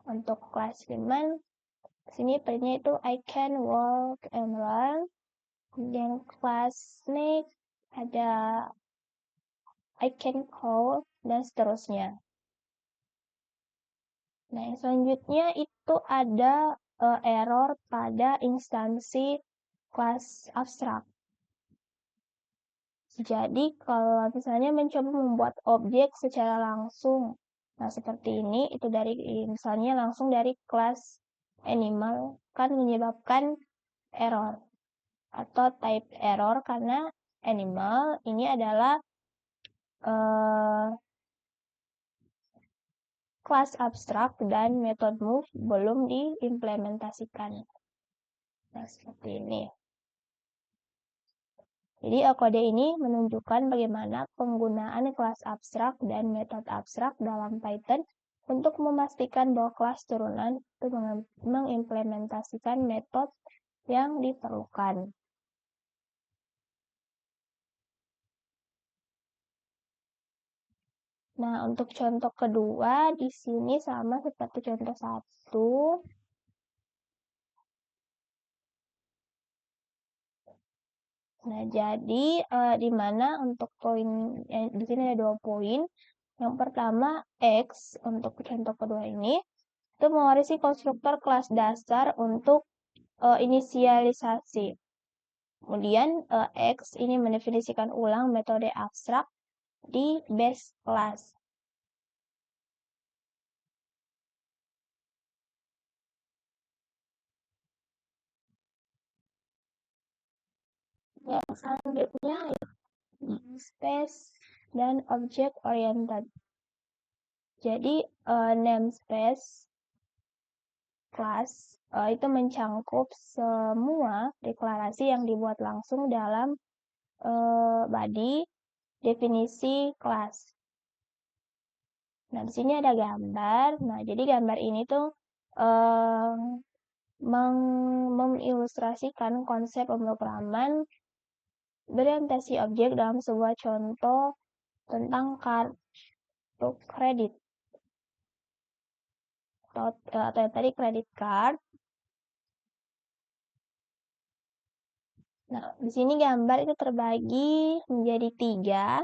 Speaker 1: untuk kelas human, sini printnya itu I can walk and run. Kemudian kelas snake ada I can crawl, dan seterusnya. Nah, yang selanjutnya itu ada error pada instansi kelas abstrak. Jadi, kalau misalnya mencoba membuat objek secara langsung, nah seperti ini, itu dari misalnya langsung dari kelas animal, kan menyebabkan error atau type error karena animal ini adalah kelas abstrak dan metode move belum diimplementasikan. Nah, seperti ini. Jadi kode ini menunjukkan bagaimana penggunaan kelas abstrak dan metode abstrak dalam Python untuk memastikan bahwa kelas turunan itu mengimplementasikan metode yang diperlukan. Nah, untuk contoh kedua di sini sama seperti contoh 1. Nah, jadi di mana untuk poin di sini ada 2 poin. Yang pertama X untuk contoh kedua ini itu mewarisi konstruktor kelas dasar untuk inisialisasi. Kemudian X ini mendefinisikan ulang metode abstrak di base class. Yang selanjutnya namespace dan object oriented. Jadi namespace class itu mencangkup semua deklarasi yang dibuat langsung dalam body definisi kelas. Nah, di sini ada gambar. Nah, jadi gambar ini tuh mengilustrasikan konsep pemrograman berorientasi objek dalam sebuah contoh tentang kartu kredit atau yang tadi credit card. Nah, di sini gambar itu terbagi menjadi 3.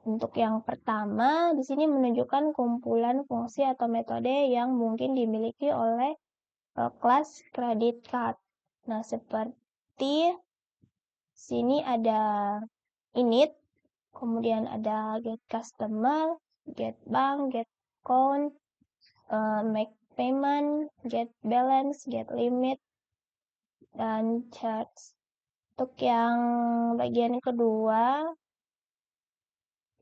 Speaker 1: Untuk yang pertama, di sini menunjukkan kumpulan fungsi atau metode yang mungkin dimiliki oleh kelas credit card. Nah, seperti sini ada init, kemudian ada get customer, get bank, get count, make payment, get balance, get limit, dan charge. Untuk yang bagian kedua,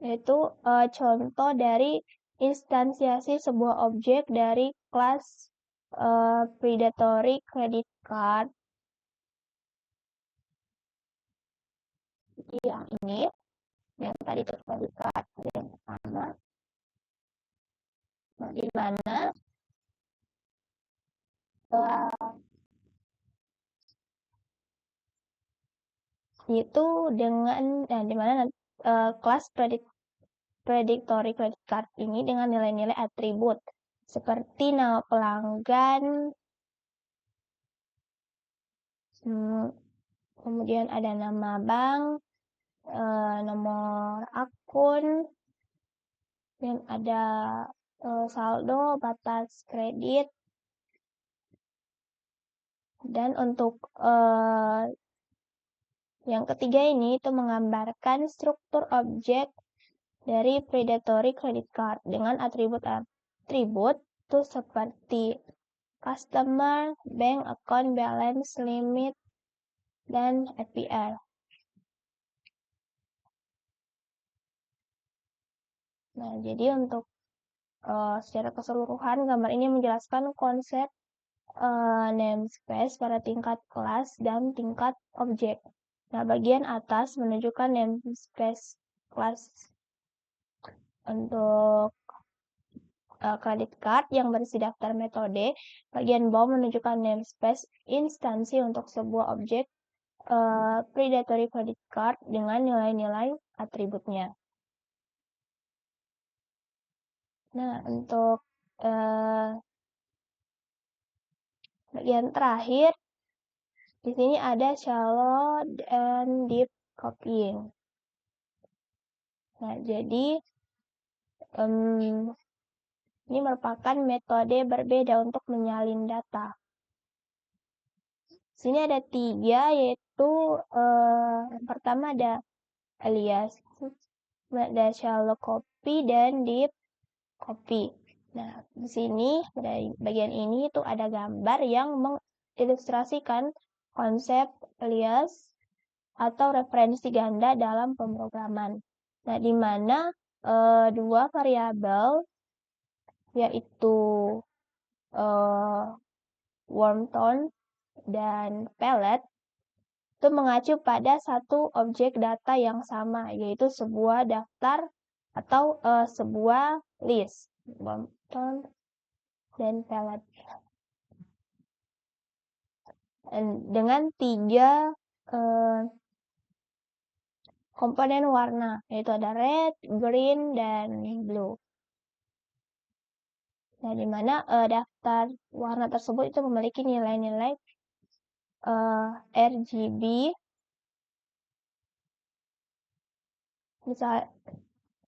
Speaker 1: yaitu contoh dari instansiasi sebuah objek dari kelas predatory credit card. Jadi yang ini, yang tadi itu credit card yang pertama, di mana itu dengan di mana kelas predatory credit card ini dengan nilai-nilai atribut seperti nama pelanggan, kemudian ada nama bank, nomor akun, dan ada saldo, batas kredit, dan untuk yang ketiga ini itu menggambarkan struktur objek dari predatory credit card dengan atribut-atribut itu seperti customer, bank account balance, limit, dan APR. Nah, jadi untuk secara keseluruhan gambar ini menjelaskan konsep namespace pada tingkat kelas dan tingkat objek. Nah, bagian atas menunjukkan namespace kelas untuk credit card yang berisi daftar metode. Bagian bawah menunjukkan namespace instansi untuk sebuah objek predatory credit card dengan nilai-nilai atributnya. Nah, untuk bagian terakhir, di sini ada shallow and deep copying. Nah, jadi ini merupakan metode berbeda untuk menyalin data. Sini ada 3, yaitu yang pertama ada alias, ada shallow copy dan deep copy. Nah, di sini pada bagian ini itu ada gambar yang mengilustrasikan konsep alias atau referensi ganda dalam pemrograman. Nah, di mana dua variabel yaitu worm tone dan pellet itu mengacu pada satu objek data yang sama, yaitu sebuah daftar atau sebuah list, worm tone dan pellet. Dengan 3 komponen warna, yaitu ada red, green, dan blue. Nah, di mana daftar warna tersebut itu memiliki nilai-nilai RGB, misal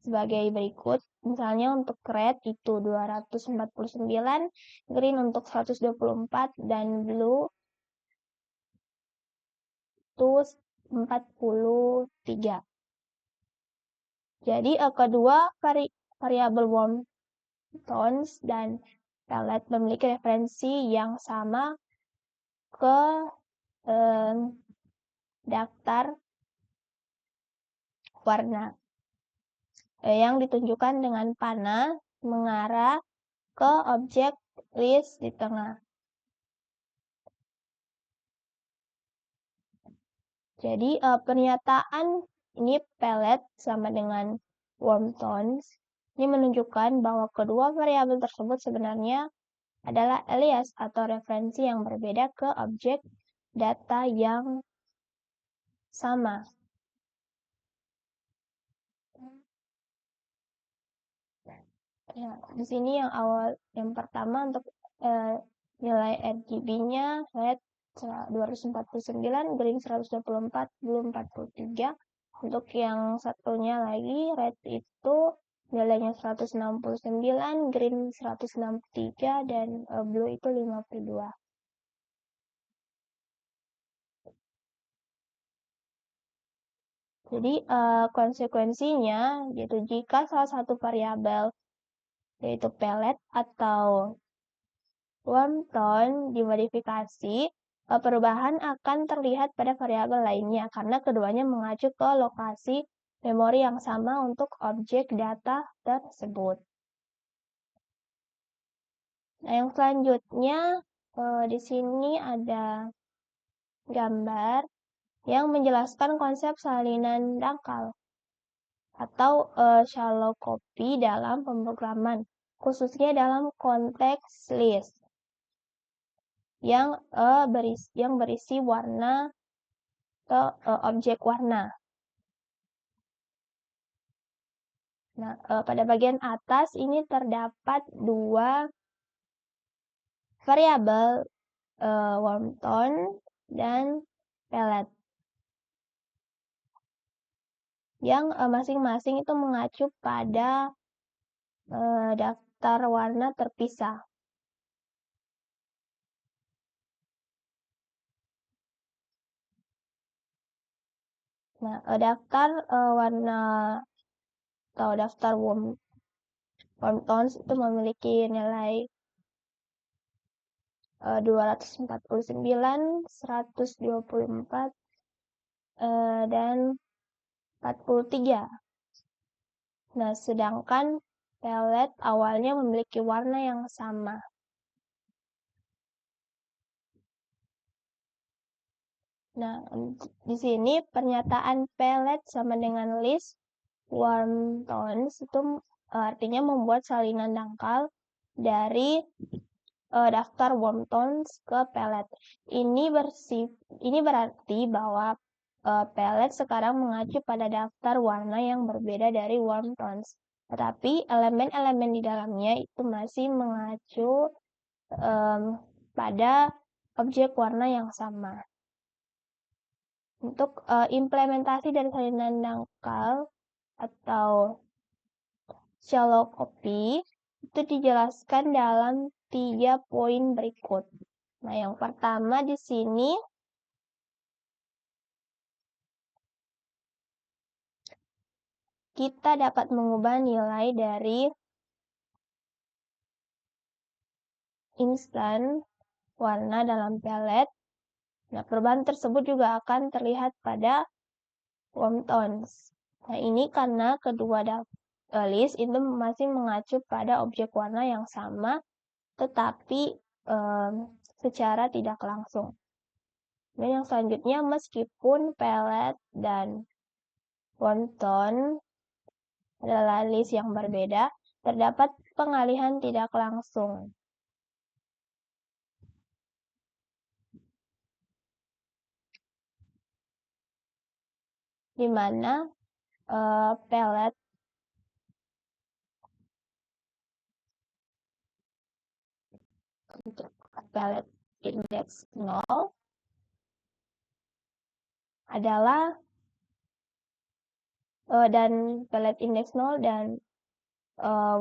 Speaker 1: sebagai berikut. Misalnya untuk red itu 249, green untuk 124, dan blue itu 43. Jadi kedua variabel warm tones dan pellet memiliki referensi yang sama ke daftar warna yang ditunjukkan dengan panah mengarah ke objek list di tengah. Jadi pernyataan ini pellet sama dengan warm tones ini menunjukkan bahwa kedua variabel tersebut sebenarnya adalah alias atau referensi yang berbeda ke objek data yang sama. Ya, di sini yang pertama untuk nilai RGB-nya red 249, green 124, blue 43. Untuk yang satunya lagi red itu nilainya 169, green 163, dan blue itu 52. Jadi konsekuensinya yaitu jika salah satu variabel yaitu pellet atau worm tone dimodifikasi, perubahan akan terlihat pada variabel lainnya karena keduanya mengacu ke lokasi memori yang sama untuk objek data tersebut. Nah, yang selanjutnya di sini ada gambar yang menjelaskan konsep salinan dangkal atau shallow copy dalam pemrograman, khususnya dalam konteks list yang berisi warna atau objek warna. Nah, pada bagian atas ini terdapat 2 variabel worm tone dan pellet. yang masing-masing itu mengacu pada daftar warna terpisah. Nah, daftar warna atau daftar warm tones itu memiliki nilai 249, 124, dan 43. Nah, sedangkan pelet awalnya memiliki warna yang sama. Nah, di sini pernyataan pelet sama dengan list warm tones itu artinya membuat salinan dangkal dari daftar warm tones ke pelet. Ini berarti bahwa pelet sekarang mengacu pada daftar warna yang berbeda dari warm tones. Tetapi elemen-elemen di dalamnya itu masih mengacu pada objek warna yang sama. Untuk implementasi dari salinan dangkal atau shallow copy itu dijelaskan dalam 3 poin berikut. Nah, yang pertama di sini kita dapat mengubah nilai dari instan warna dalam pelet. Nah, perubahan tersebut juga akan terlihat pada warm tones. Nah, ini karena kedua list itu masih mengacu pada objek warna yang sama, tetapi secara tidak langsung. Dan yang selanjutnya, meskipun pelet dan warm tone adalah list yang berbeda, terdapat pengalihan tidak langsung. Di mana pelet untuk pelet indeks 0 adalah dan pelet indeks 0 dan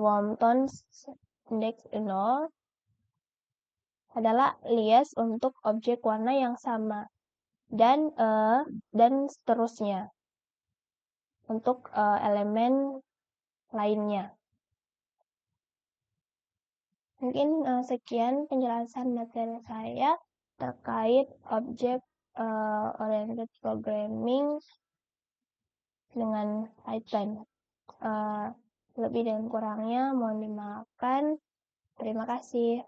Speaker 1: warm tones indeks 0 adalah lias untuk objek warna yang sama dan seterusnya untuk elemen lainnya. Mungkin sekian penjelasan materi saya terkait objek oriented programming dengan Python. Lebih dan kurangnya mohon dimaafkan. Terima kasih.